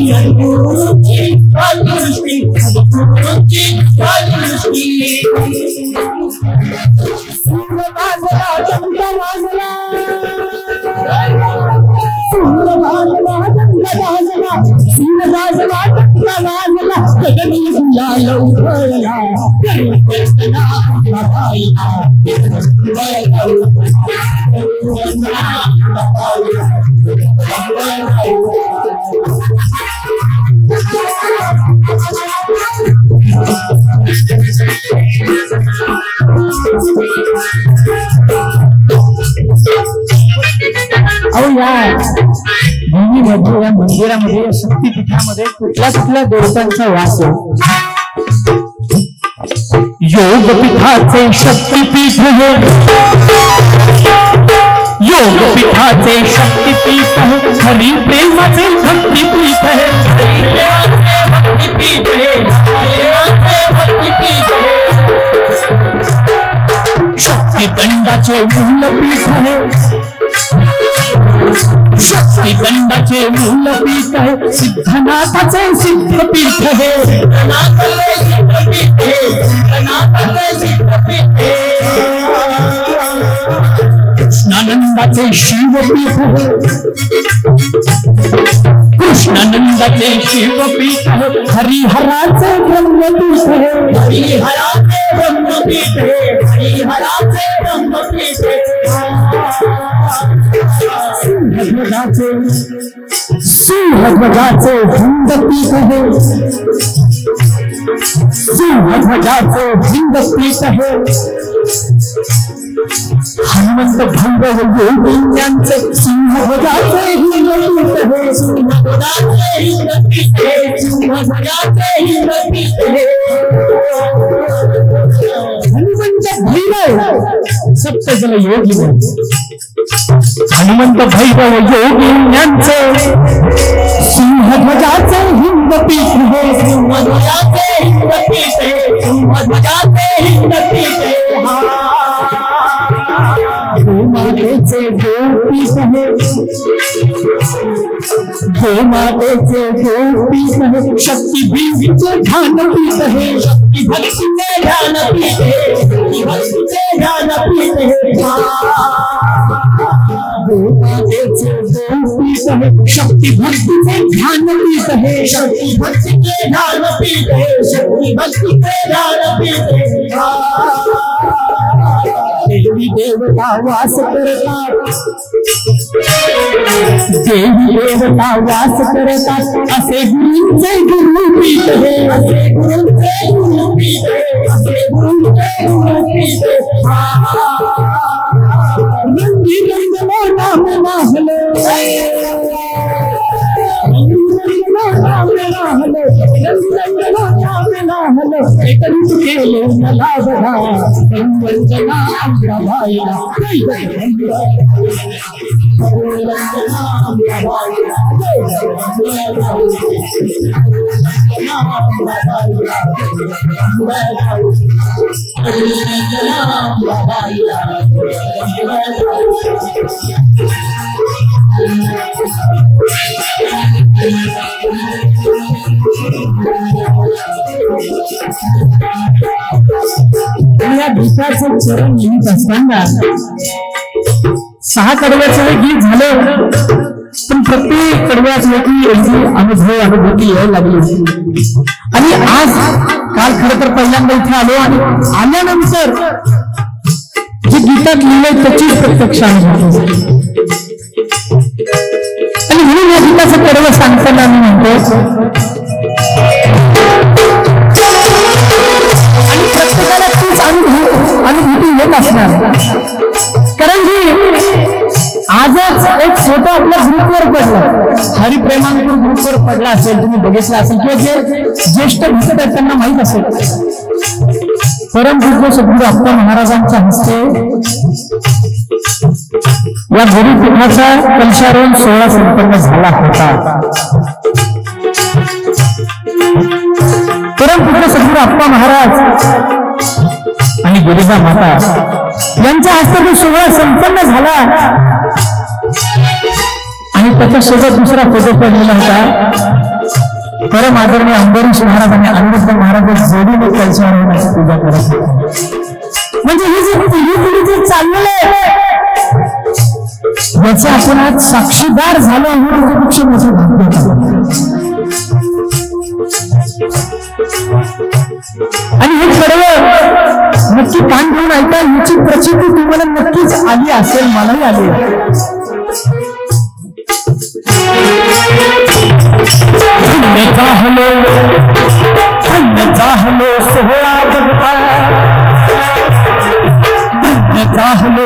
भूमीमध्ये या मंदिरामध्ये या शक्तीपीठामध्ये कुठल्या कुठल्या देवतांचा वास आहे. योगपीठाचे शक्तीपीठ हे, योगपीठाचे शक्तीपीठ हे, हरिप्रेमाचे भक्तिपीठ हे, भक्तिपीठ हे, शक्तिदंडाचे मूलपीठ हे, शक्तिदंडाचे मूलपीठ हे, सिद्धनाथाचे सिद्धपीठ हे, कृष्णानंदाचे शिवपीठ हे, कृष्णानंदाचे शिवपीठ हे, हरिहराचे ब्रह्मपीठ हे, हरिहराचे ब्रह्मपीठ हे, हरिहराचे ब्रह्मपीठ हे, सिंहध्वजाचे हिंदपीठ हे, सिंहध्वजाचे भिंग पीठ हे हनुमंत भैरव योगिन्यांचे सिंहध्वजाचे भिंग पीठ हे सिंहध्वजाचे भिंग पीठ हे सिंहध्वजाचे भिंग पीठ हे हनुमंत भैरव सप्तजन योगी हनुमंत भैरव योगिन्यांचे सिंहध्वजाचे हिंद पीठ हे सिंहध्वजाचे हिंद पीठ हे सिंहध्वजाचे हिंद पीठ हे गोमातेचे गोपीठ हे गोमातेचे गोपीठ हे शक्ती भक्तीचे ध्यान पीठ हे शक्ती भक्तीचे ध्यान पीठ हे शक्ती भक्तीचे ध्यान पीठ हे गोमातेचे गोपीठ हे शक्ती भक्तीचे ध्यान पीठ हे शक्ती भक्तीचे ध्यान पीठ हे शक्ती भक्तीचे ध्यान पीठ हे देवी देवता वास करतात देवी देवता वास करतात असे गुरूंचे गुरुपीठ हे असे गुरूंचे गुरुपीठ हे असे गुरूंचे गुरुपीठ रंगी रंगलो नाम नाहलो केले मला बघा वंदना अंबाबाईला या गीताचे चरण लिहित असताना 6 कडव्याचं हे गीत झालं पण प्रत्येक कडव्यात वेगळी अनुभूती यायला लागली आणि आज काल खरं तर पहिल्यांदा इथे आलो आणि आल्यानंतर जे गीतात लिहिलंय त्याचीच प्रत्यक्ष अनुभूती आणि म्हणून या गीताचं कडवं सांगताना मी म्हणतो आणि प्रत्येकाला तीच अनुभूती येत असणार कारण की आजच एक फोटो आपल्या ग्रुपवर पडला हरिप्रेमानपूर ग्रुपवर पडला असेल तुम्ही बघितला असेल किंवा जे ज्येष्ठ भक्त आहेत त्यांना माहित असेल परमपूज्य सद्गुरू अप्पा महाराजांच्या हस्ते या गुरुपीठाचा कलशारोहण सोहळा संपन्न झाला होता परमपूज्य सद्गुरू अप्पा महाराज आणि गिरिजा माता यांच्या हस्ते तो सोहळा संपन्न झाला आणि त्याच्यासोबत दुसरा फोटो पडलेला होता परम आदरणीय अंबरीश महाराज आणि अनिरुद्ध महाराज जोडीने कलशारोहणाची पूजा करत होते म्हणजे ही जी पिढी जे चाललेलं आहे याचे आपण आज साक्षीदार झालो हे त्याच्यापेक्षा मोठं भाग्य आणि हे कडवं नक्की कान ठेवून ऐका याची प्रचिती तुम्हाला नक्कीच आली असेल मलाही आली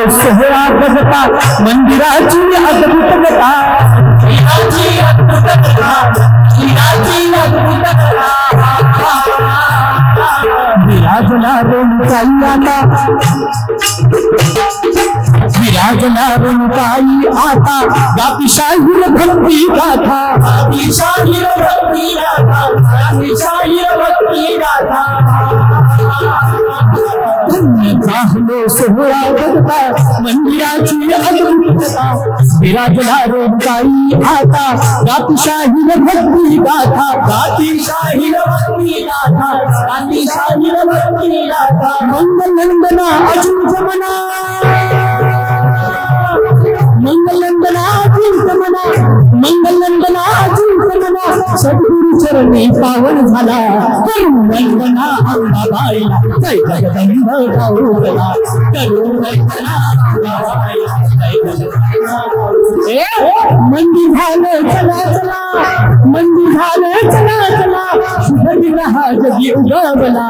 सोहळा बघता मंदिराची अद्भुतता विराजना रेणुकाई आता गापिशाहीर भक्ती गाथा सोहळा बघता मंदिराची अद्भुतता विराजना रेणुकाई आता गापिशाहीर भक्ती गाथा मंगलनंदना अजून मंगलनंदना सद्गुरु चरणी पावन झाला वंदना अंबाबाईला जय जगदंब गौरला मंदी झालं चला शुभ विवाह जगी उगवला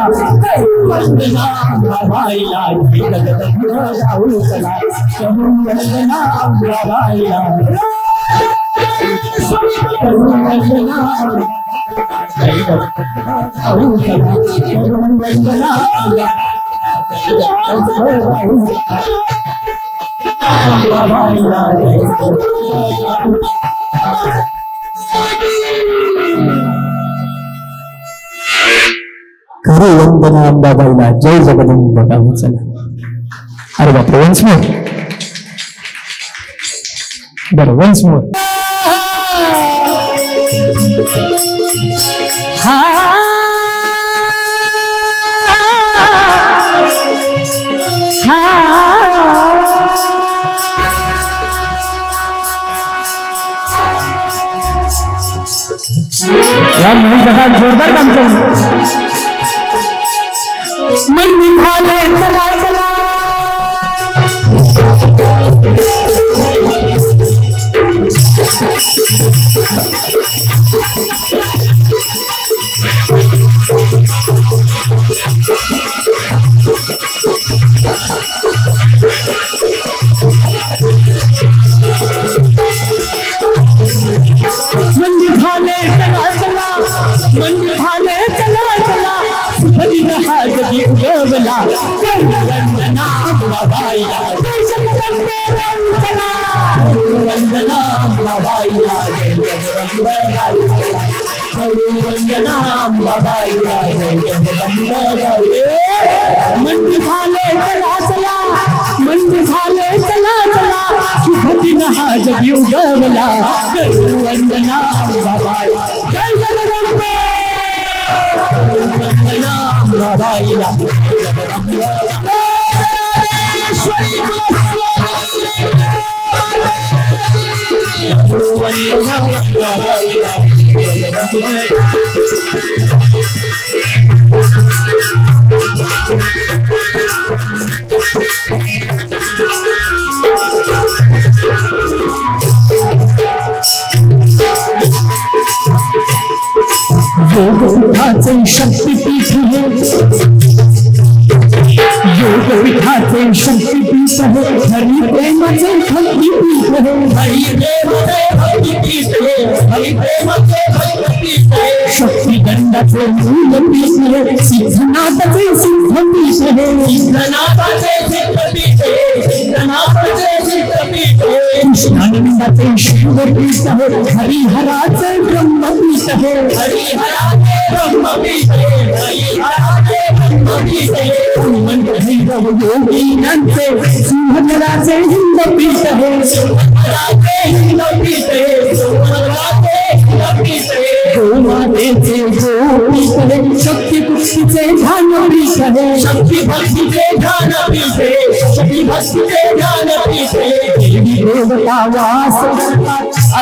वंदना अंबाबाईला जगदंबा गाऊ चला वंदना अंबाबाईला वंदना करू वंदना अंबाबाईला जय जगदंबा गाऊ चला. अरे बापरे, वन्स मोर. बरं, वन्स मोर. यार नहीं जगह जोरदार काम करो. मन निभाले चला चला उगवला वंदना अंबाबाईला जय जगदंबा वंदना अंबाबाईला जय जगदंबा वंदना अंबाबाईला जय जगदंबा. मन झाले चला चला मन झाले चला चला शुभ दिन हा जगी उगवला वंदना अंबाबाईला जय जगदंबा वंदना अंबाबाईला योगपीठाचे शक्तिपीठ है योगपीठाचे शक्तिपीठ है हरि प्रेमाचे भक्तिपीठ है हरि प्रेमाचे भक्तिपीठ है हरि प्रेमाचे भक्तिपीठ है शक्तिगंडाचे मूलपीठ है सिद्धनाथाचे सिद्धपीठ है सिद्धनाथाचे सिद्धपीठ है सिद्धनाथाचे सिद्धपीठ है कृष्णानंदाचे शिवपीठ है हरिहराचे ब्रह्मपीठ है हरिहराचे ब्रह्मपीठ है हरिहराचे ब्रह्मपीठ है भैरव योगीनांचे सिंहगडाचे हिंदपीठ है सिंहगडाचे हिंदपीठ है सिंहगडाचे हिंदपीठ है गोमातेचे गोपीठ है शक्तिभक्तीचे ध्यानपीठ है शक्तिभक्तीचे ध्यानपीठ है शक्तिभक्तीचे ध्यानपीठ है देवी देवता वास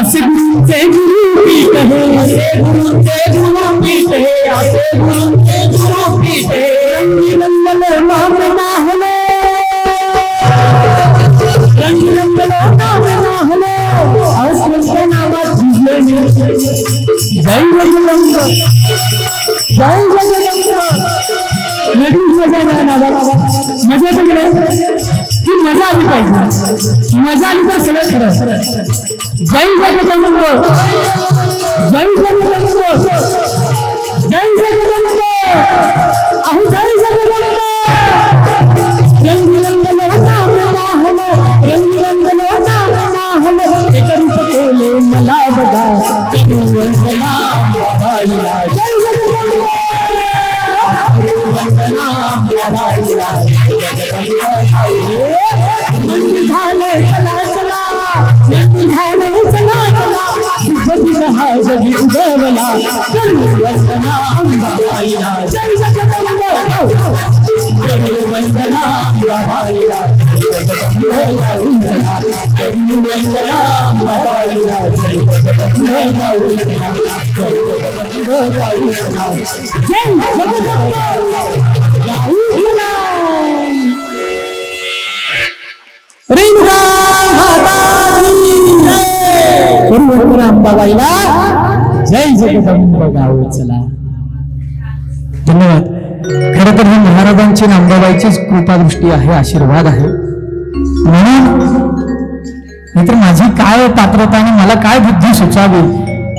असे गुरूंचे गुरुपीठ है असे गुरूंचे गुरुपीठ है असे गुरूंचे गुरुपीठ है रंगीरंगलो नाम नाहलो रंगीरंगलो नाम नाहलो अस्वंत नामात झिजले मी जय जगदंब जय जगदंब. नवीन मजा नाही ना बाबा, मजा तर गेले की मजा आली पाहिजे, मजा आली तर सगळं खरं. जय जगदंब जय जगदंब जय जगदंब अहो जय जगदंब. रंगीरंगलो नाम नाहलो रंगीरंगलो नाम नाहलो एक रूप केले मला बघा वंदना अंबाबाईला जय जगदंब वंदना अंबाबाईला मन झाले चला चला मन झाले चला चला शुभ दिन हा जगी उगवला वंदना अंबाबाईला जय जगदंब वंदना अंबाबाईला वंदना अंबाबाईला जय अंबाबाईला जय जगदंब गाऊ चला. धन्यवाद. खरं तर ही महाराजांची आणि अंबाबाईचीच कृपादृष्टी आहे, आशीर्वाद आहे. म्हणून नाहीतर माझी काय पात्रता आणि मला काय बुद्धी सुचावी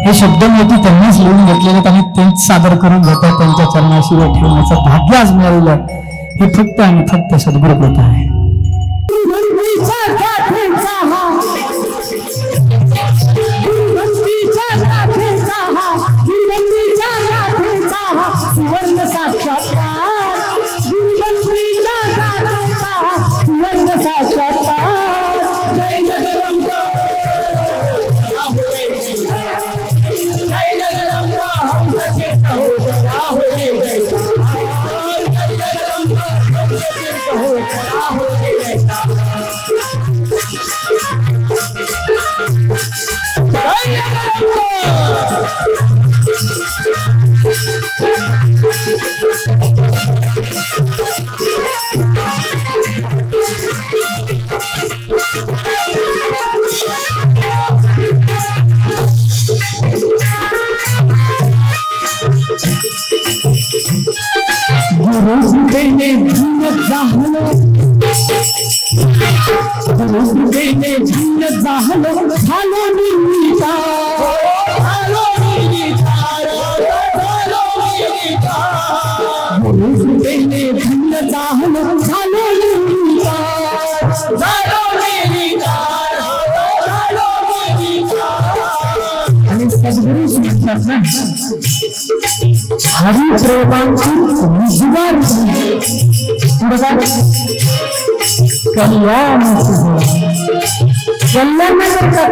हे शब्दमोती त्यांनीच लिहून घेतलेले आहेत आणि तेच सादर करून घेतात. त्यांच्या चरणाशी वे ठेवण्याचं भाग्य आज मिळालेलं हे फक्त आणि फक्त सद्गुरू कृपा आहे.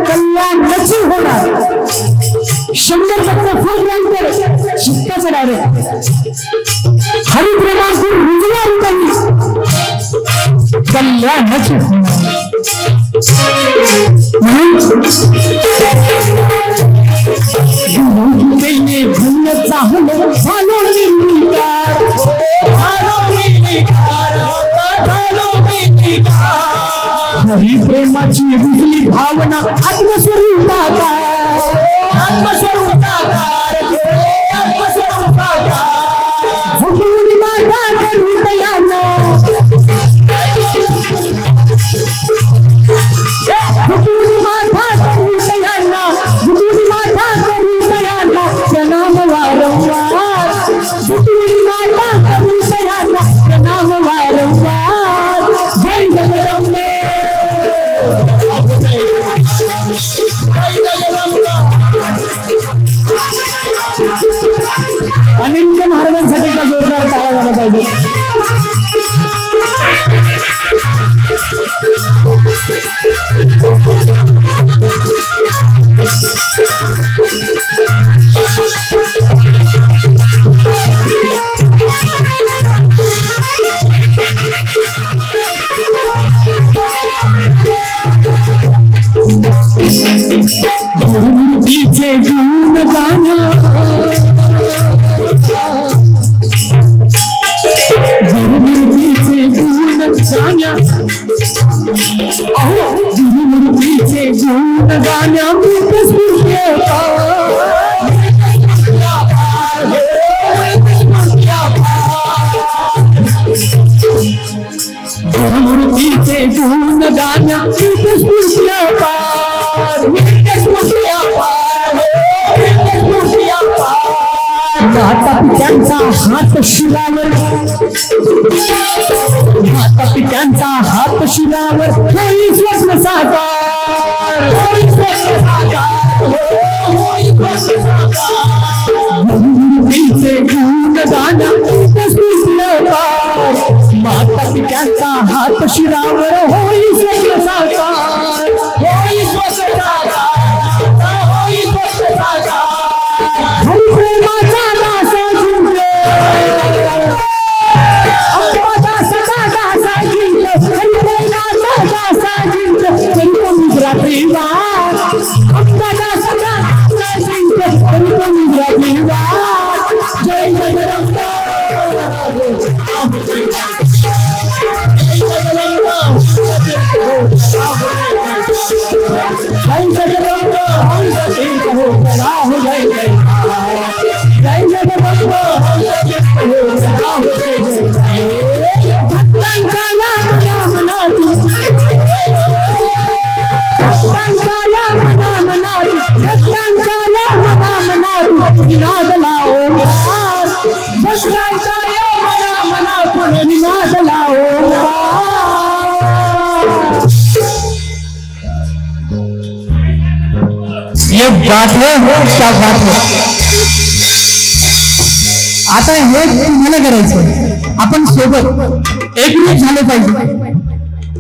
कल्याणाची होणार 100% फुल रँकर शिक्काचं डायरेक्ट हरिप्रेमातून रुजवार कल्याणाची होणार. हरिप्रेमाची रुजली भावना आत्मस्वरूपाकार भगवती माता हृदयाना भगवती माता हृदयाना भगवती माता हृदयाना प्रणाम वारंवार भगवती माता हृदयाना प्रणाम वारंवार. जय जगदंबे. अनिल महाराजांसाठी का जोरदार टाळ्या झाला पाहिजे. गुरुजीचे गुण गाणं गुरुजीचे गुण गाण्या गुरुजीचे गुण गाण्या गुरुजीचे गुण गाण्या माता पित्यांचा हात शिरावर माता पित्यांचा हात शिरावर होई स्वप्न साकार गुरुजीचे गुण गाणं माता पित्यांचा हात शिरावर होई स्वप्न साकार होई स्वप्न साकार होई स्वप्न साकार. हरिप्रेमाचा दास जिंकले अंबादासाचा दास जिंकले हरिप्रेमाचा दास जिंकले तरी रात्री वार अंबादासाचा दास जिंकले तरी रात्री वार. जय जगदंब. जय जगदंब. बात है, क्या बात है. आता हे तुम्हाला करायचं, आपण सोबत एकरूप झाले पाहिजे.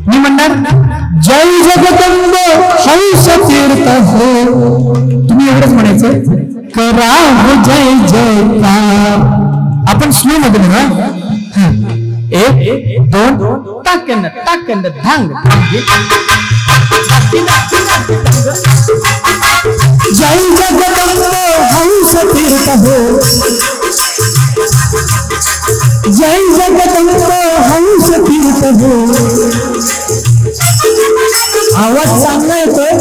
मी म्हणणार जय जगदंब हंस तीर्थ हो, तुम्ही एवढंच म्हणायचं करा हो जय जयकार. आपण स्लो मध्ये म्हणा. 1 2 टाकन टाकन धांग. जय जगदंब हंस तीर्थ हो, जय जगदंब हंस तीर्थ हो. आवाज चांगला येतोय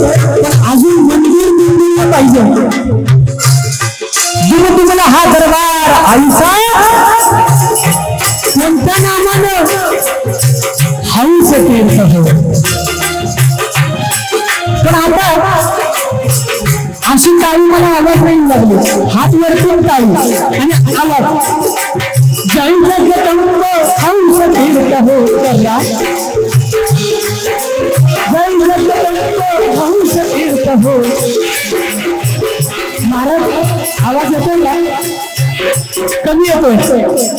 पण अजून मंदिर बिंदिर पाहिजे. गुरु तुम्हाला हा दरबार आईचा कोणत्या नामानं हंस तीर्थ हो. पण आता अशी टाळी मला आवाज नाही लागली, हात वरतून टाळी आणि आवाज. जय जगदंब हंस तीर्थ हो करा, जय जगदंब हंस तीर्थ हो. महाराज आवाज येतोय का? कमी येतोय.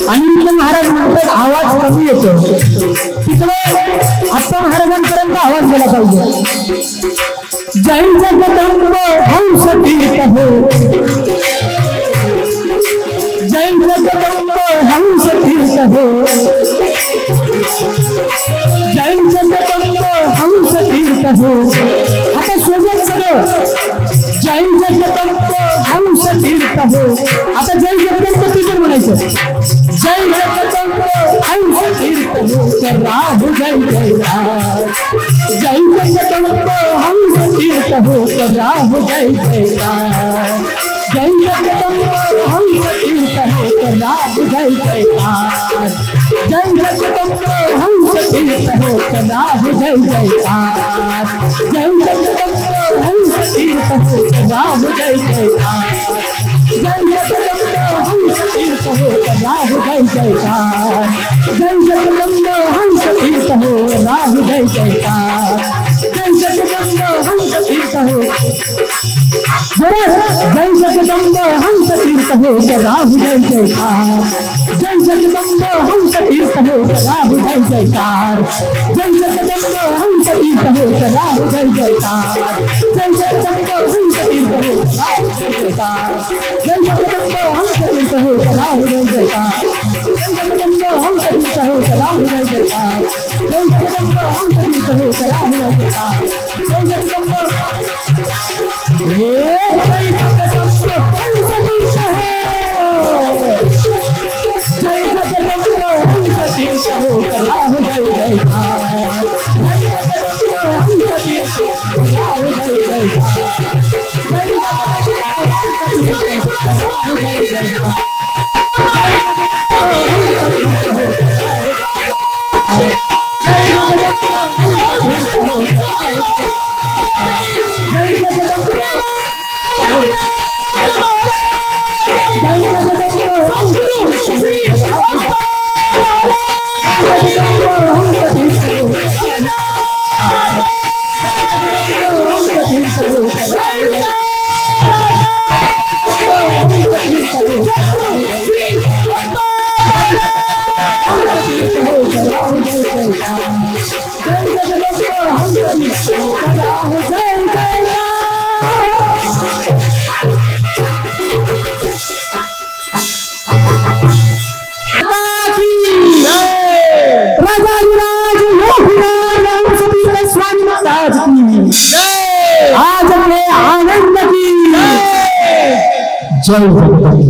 आणि महाराज म्हणतात आवाज कमी येतो. तिकडे आप्पा महाराजांपर्यंत आवाज गेला पाहिजे. जय जगदंब हंस तीर्थ हो, जय जगदंब हंस तीर्थ हो, जय जगदंब हंस तीर्थ हो. आता सोबत सगळं जय जगदंब हंस तीर्थ हो. आता जय जगदंब तीर्थ म्हणायचं. जय जगदंब हंस तीर्थ हो करा हो जय जयकार. जय जगदंब हंस तीर्थ हो करा हो जय जयकार. जय जगदंब हंस तीर्थ हो करा हो जय जयकार. जय जगदंब हंस तीर्थ हो करा हो जय जयकार. जय जगदंब हंस तीर्थ हो करा हो जय जयकार. जय जगदंब हंस तीर्थ हो करा हो जय जयकार. जय जगदंब हंस तीर्थ हो करा हो जय जयकार. जय जगदंब हंस तीर्थ हो. जय जगदंब हंस तीर्थ हो करा हो जय जयकार. जय जगदंब हंस तीर्थ हो करा हो जय जयकार. जय जगदंब हंस तीर्थ हो करा हो जय जयकार. जय जगदंब हंस तीर्थ हो करा हो जय जयकार. जय जगदंब हंस तीर्थ हो करा हो जय जयकार. जय जगदंब हंस तीर्थ हो करा हो जय जयकार. जय जगदंब हंस तीर्थ हो करा हो जय जयकार. जय जगदंब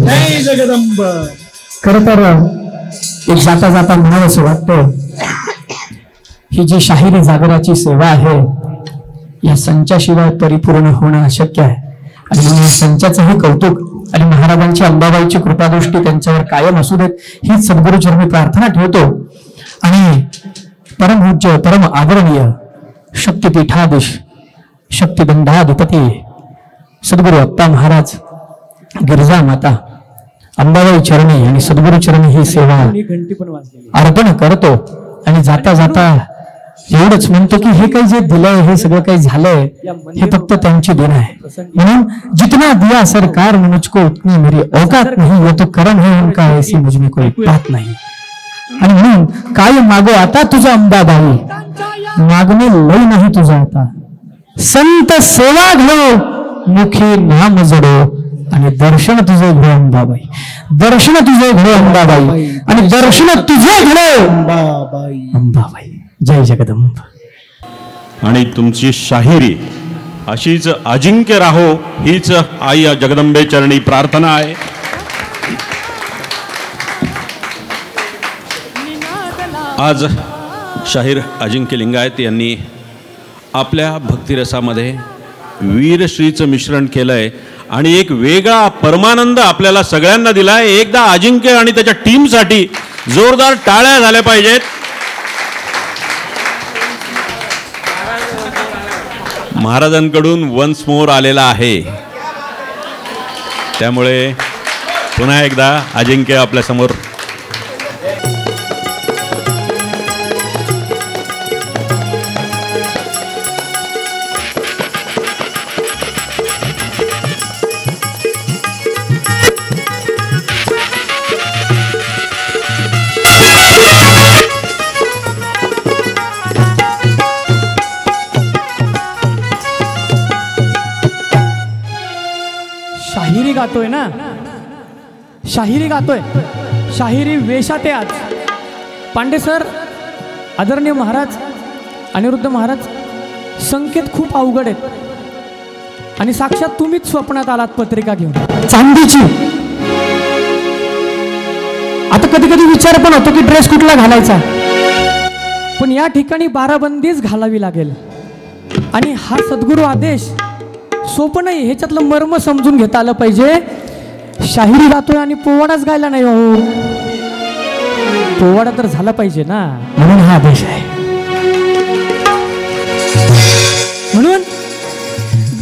जय जगदंब. खर तर एक जाता जाता म्हणावं असं वाटतं, ही जी शाहिरी जागराची सेवा आहे या संचाशिवाय परिपूर्ण होणं अशक्य आहे. आणि म्हणून संचाचंही कौतुक आणि महाराजांची अंबाबाईची कृपादृष्टी त्यांच्यावर कायम असू देत हीच सद्गुरुचरणी प्रार्थना ठेवतो. आणि परमपूज्य परम आदरणीय शक्तिपीठाधीश शक्तिदंडाधिपती सद्गुरु अप्पा महाराज गिरजा माता अंबाबाई चरणी आणि सद्गुरु चरणी ही सेवा अर्पण करतो. आणि जाता जाता एवढंच म्हणतो की हे काही जे दिलंय हे सगळं काही झालंय हे फक्त त्यांची देण आहे. म्हणून जितना दिया सरकार ने मुझको उतनी मेरी औकात नहीं, वो तो करम है उनका, ऐसी मुझ में कोई बात नहीं. आणि म्हणून काय मागो आता तुझा अंबाबाई, मागणे लय नाही तुझा आता. संत सेवा घडो मुखी नाम जडो, आणि दर्शन तुझे घडो अंबाबाई, दर्शन तुझे घडो अंबाबाई, आणि दर्शन तुझे घडो अंबाबाई. अंबाबाई. जय जगदंब. आणि तुमची शाहिरी अशीच अजिंक्य राहो हीच आई जगदंबे चरणी प्रार्थना आहे. आज शाहीर अजिंक्य लिंगायत यांनी आपल्या भक्तिरसामध्ये वीरश्रीचं मिश्रण केलंय आणि एक वेगळा परमानंद आपल्याला सगळ्यांना दिलाय. एकदा अजिंक्य आणि त्याच्या टीमसाठी जोरदार टाळ्या झाल्या पाहिजेत. महाराजांकडून वन्स मोर आलेला आहे, त्यामुळे पुन्हा एकदा अजिंक्य आपल्या समोर. शाहिरी गातोय ना, शाहिरी गातोय, शाहिरी वेशात आहे आज. पांडे सर, आदरणीय महाराज, अनिरुद्ध महाराज, संकेत खूप अवघड आहेत आणि साक्षात तुम्हीच स्वप्नात आलात पत्रिका घेऊन चांदीची. आता कधी कधी विचार पण होतो की ड्रेस कुठला घालायचा, पण या ठिकाणी बाराबंदीच घालावी लागेल. आणि हा सद्गुरू आदेश सोपं नाही, ह्याच्यातलं मर्म समजून घेता आलं पाहिजे. शाहिरी गातोय आणि पोवाडाच गायला नाही हो, पोवाडा तर झाला पाहिजे ना, म्हणून हा आदेश आहे. म्हणून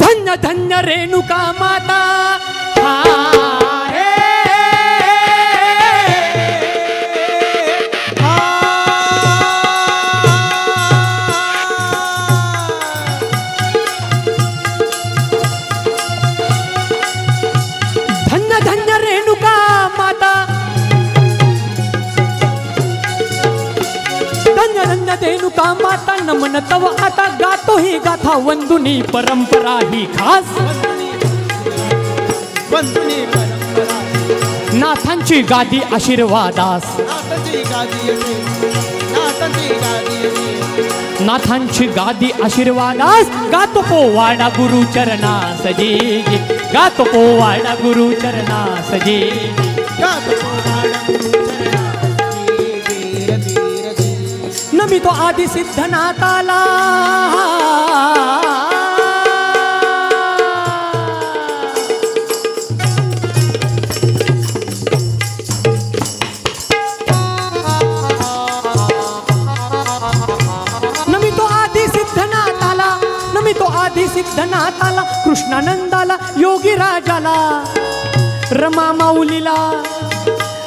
धन्य धन्य रेणुका माता, रेणुका माता नमन तव आता गातो ही गाथा वंदुनी परंपरा ही खास. नाथांची गादी आशीर्वादास, नाथांची गादी आशीर्वादास गातो पोवाडा गुरु चरणास जी, गातो पोवाडा गुरु चरणास जी. नमी तो आदि सिद्धनाथाला, नमी तो आदि सिद्धनाथाला, नमी तो आदि सिद्धनाथाला, कृष्णानंदाला, योगी राजाला, रमा माऊलीला,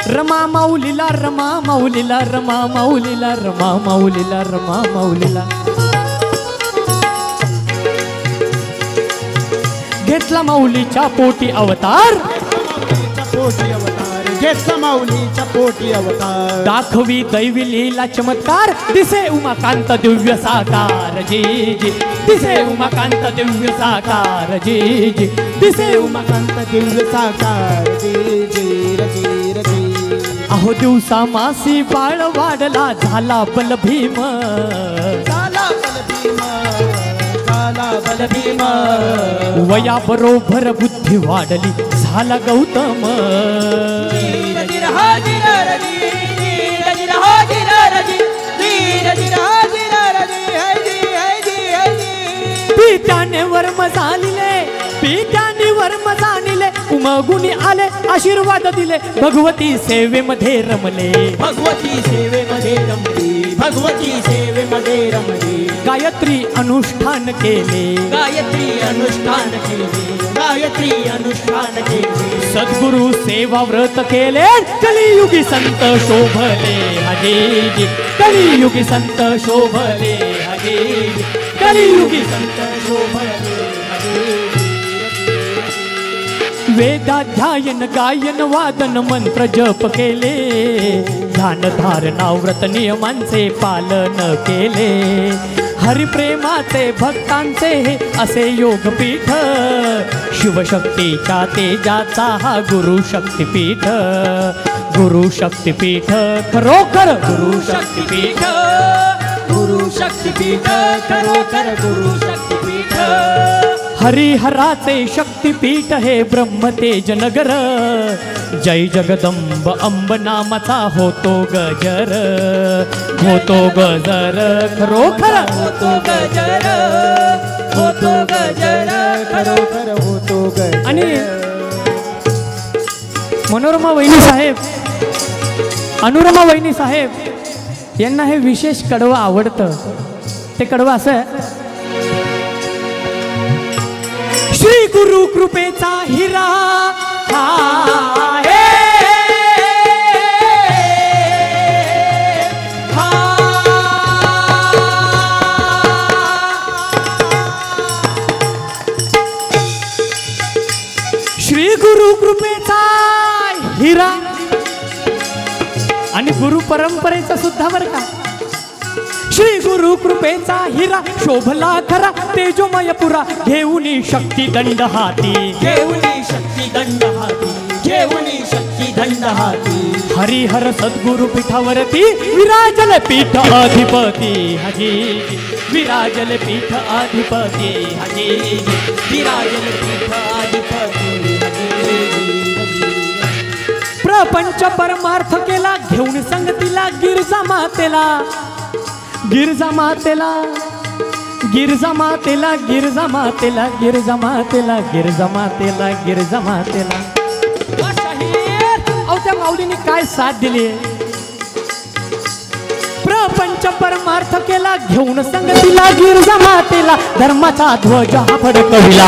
रमा माऊलीला, रमा माऊलीला, रमा माऊलीला, रमा माऊलीला, रमा माऊलीला. घेतला माऊलीच्या पोटी अवतार, घेतला माऊलीच्या पोटी अवतार. दाखवी दैवी लीला चमत्कार, दिसे उमाकांत दिव्य साकार जी जी, दिसे उमाकांत दिव्य साकार जी जी, दिसे उमाकांत दिव्य साकार जी जी जी जी. अहो दिवसा मासी बाळ वाढला, झाला बलभीम, झाला बलभीम, झाला बलभीम. वया बरोबर बुद्धी वाढली, झाला गौतम. पित्याने वर्म झालिले, पित्याने वर्म जाणिले, उमगुनी आले आशीर्वाद दिले, भगवती सेवेमध्ये रमले, भगवती सेवेमध्ये रमले, भगवती सेवेमध्ये रमले गायत्री अनुष्ठान केले गायत्री अनुष्ठान केले गायत्री अनुष्ठान केले सद्गुरु सेवा व्रत केले कलियुगी संत शोभले हजेजी कलियुगी संत शोभले हजेजी कलियुगी संत शोभले वेदाध्यायन गायन वादन मंत्र जप केले ध्यान धारणा व्रत नियमांचे पालन केले हरिप्रेमाचे भक्तांचे असे योगपीठ शिवशक्तीच्या तेजाचा हा गुरु शक्तिपीठ खरोखर गुरु शक्तिपीठ खरोखर गुरु शक्तिपीठ हरिहराचे शक्तिपीठ हे ब्रह्मतेज नगर जय जगदंब अंब नामाचा होतो गजर खरोखर होतो गजर खरोखर होतो गजर आणि मनोरमा वहिनी साहेब अनुरमा वहिनी साहेब यांना हे विशेष कडवं आवडतं ते कडवं असं श्री गुरु कृपेचा हिरा श्री गुरु कृपेचा हिरा आणि गुरु परंपरेचा सुद्धा बरं का श्री गुरु कृपेचा हिरा शोभला खरा तेजोमय पुरा घेऊनी शक्ती दंड हाती हरिहर सद्गुरु पीठावरती विराजल पीठ अधिपती हजी विराजल पीठ अधिपती हजी विराजल पीठ अधिपती प्रपंच परमार्थ केला घेऊन संगतीला गिरजा मातेला गिरजा मातेला गिरजा मातेला गिरजा मातेला गिरजा मातेला गिरजा मातेला गिरजा मातेला अहो त्या माऊलीने काय साथ दिली प्रपंच परमार्थ केला घेऊन संगतीला गिरजा मातेला धर्माचा ध्वज हा फडकविला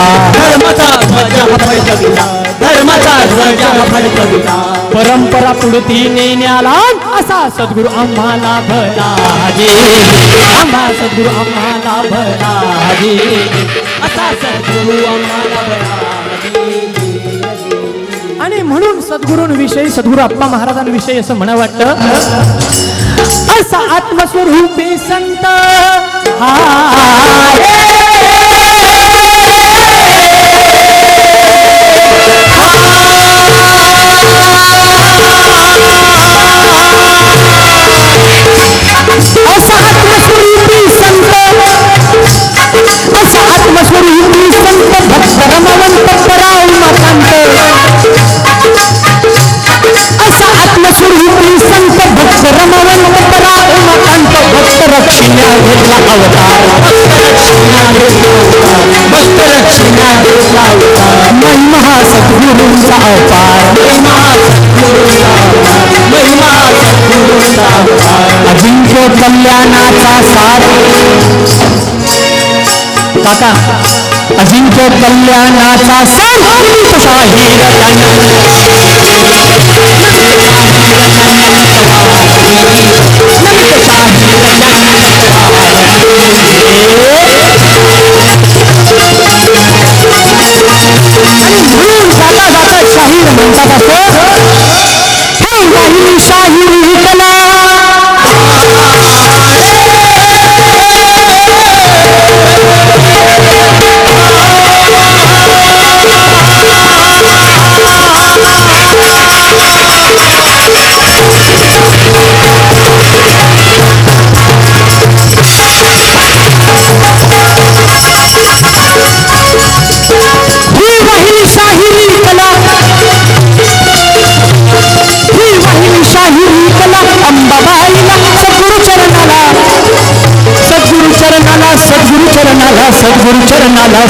परंपरा पुढती नेण्याला असा सद्गुरु आम्हाला भला आम्हा सद्गुरु आम्हाला भला असा सद्गुरु आम्हाला भला आणि म्हणून सद्गुरूंविषयी सद्गुरू अप्पा महाराजांविषयी असं म्हणा वाटतं असा आत्मस्वरूपी संत आत्मस्वरूपी संत भक्त रमवंत पराउमाकांत असा आत्मस्वरूपी संत भक्त रमवंत पराउमाकांत भक्त रक्षिण्या घेतला अवतार भक्त रक्षिण्या घेतला अवतार महिमा सद्गुरूंचा अवतार महिमा सद्गुरूंचा अवतार अजिंक्य कल्याणाचा सार काका अजिंक्य कल्याणाचा संत शाहीर जाता जाता शाहीर म्हणतात असं शाहीर कला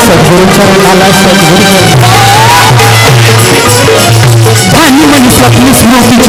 सद्गुरु चरणाला भानी म्हणी स्वप्नी स्मृतीची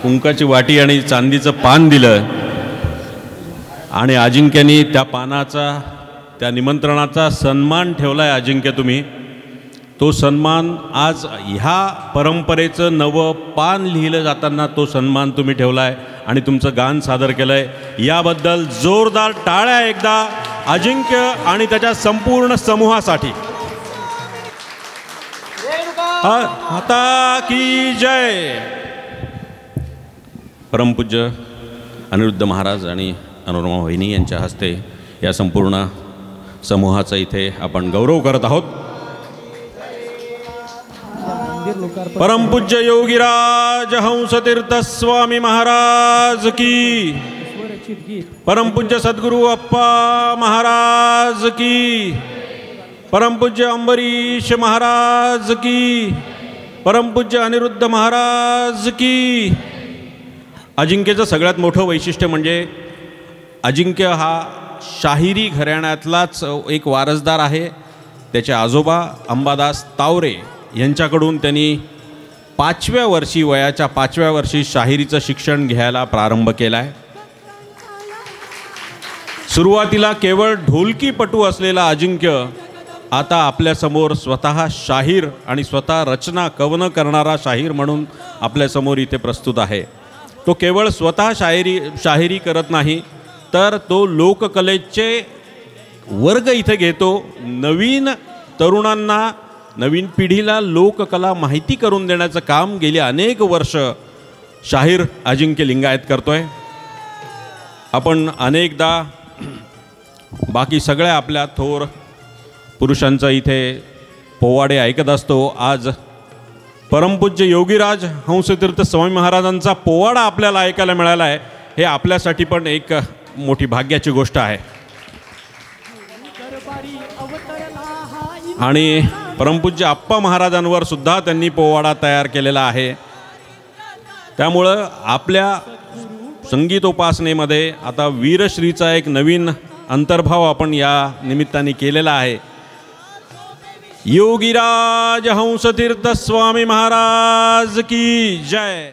कुंकाची वाटी आणि चांदीचं पान दिलं आणि अजिंक्यानी त्या पानाचा त्या निमंत्रणाचा सन्मान ठेवला आहे. अजिंक्य तुम्ही तो सन्मान आज ह्या परंपरेचं नवं पान लिहिलं जाताना तो सन्मान तुम्ही ठेवला आहे आणि तुमचं गान सादर केलं आहे. याबद्दल जोरदार टाळ्या एकदा अजिंक्य आणि त्याच्या संपूर्ण समूहासाठी. माता की जय. परमपूज्य अनिरुद्ध महाराज आणि अनुरमा वहिनी यांच्या हस्ते या संपूर्ण समूहाचा इथे आपण गौरव करत आहोत. परमपूज्य योगीराज हंसतीर्थ स्वामी महाराज की. परमपूज्य सद्गुरु अप्पा महाराज की. परमपूज्य अंबरीश महाराज की. परमपूज्य अनिरुद्ध महाराज की. अजिंक्यचं सगळ्यात मोठं वैशिष्ट्य म्हणजे अजिंक्य हा शाहिरी घराण्यातलाच एक वारसदार आहे. त्याचे आजोबा अंबादास तावरे यांच्याकडून त्यांनी वयाच्या 5व्या वर्षी शाहिरीचं शिक्षण घ्यायला प्रारंभ केला आहे. सुरुवातीला केवळ ढोलकीपटू असलेला अजिंक्य आता आपल्यासमोर स्वतः शाहीर आणि स्वतः रचना कवनं करणारा शाहीर म्हणून आपल्यासमोर इथे प्रस्तुत आहे. तो केवळ स्वतः शाहिरी करत नाही तर तो लोककलेचे वर्ग इथे घेतो. नवीन तरुणांना नवीन पिढीला लोककला माहिती करून देण्याचं काम गेली अनेक वर्ष शाहीर अजिंक्य लिंगायत करतोय. आपण अनेकदा बाकी सगळ्या आपल्या थोर पुरुषांचा इथे पोवाडे ऐकत असतो. आज परमपूज्य योगीराज हंसतीर्थ स्वामी महाराजांचा पोवाडा आपल्याला ऐकायला मिळाला आहे. हे आपल्यासाठी पण एक मोठी भाग्याची गोष्ट आहे. आणि परमपूज्य आप्पा महाराजांवर सुद्धा त्यांनी पोवाडा तयार केलेला आहे. त्यामुळं आपल्या संगीतोपासनेमध्ये आता वीरश्रीचा एक नवीन अंतर्भाव आपण या निमित्ताने केलेला आहे. योगीराज हंसतीर्थ स्वामी महाराज की जय.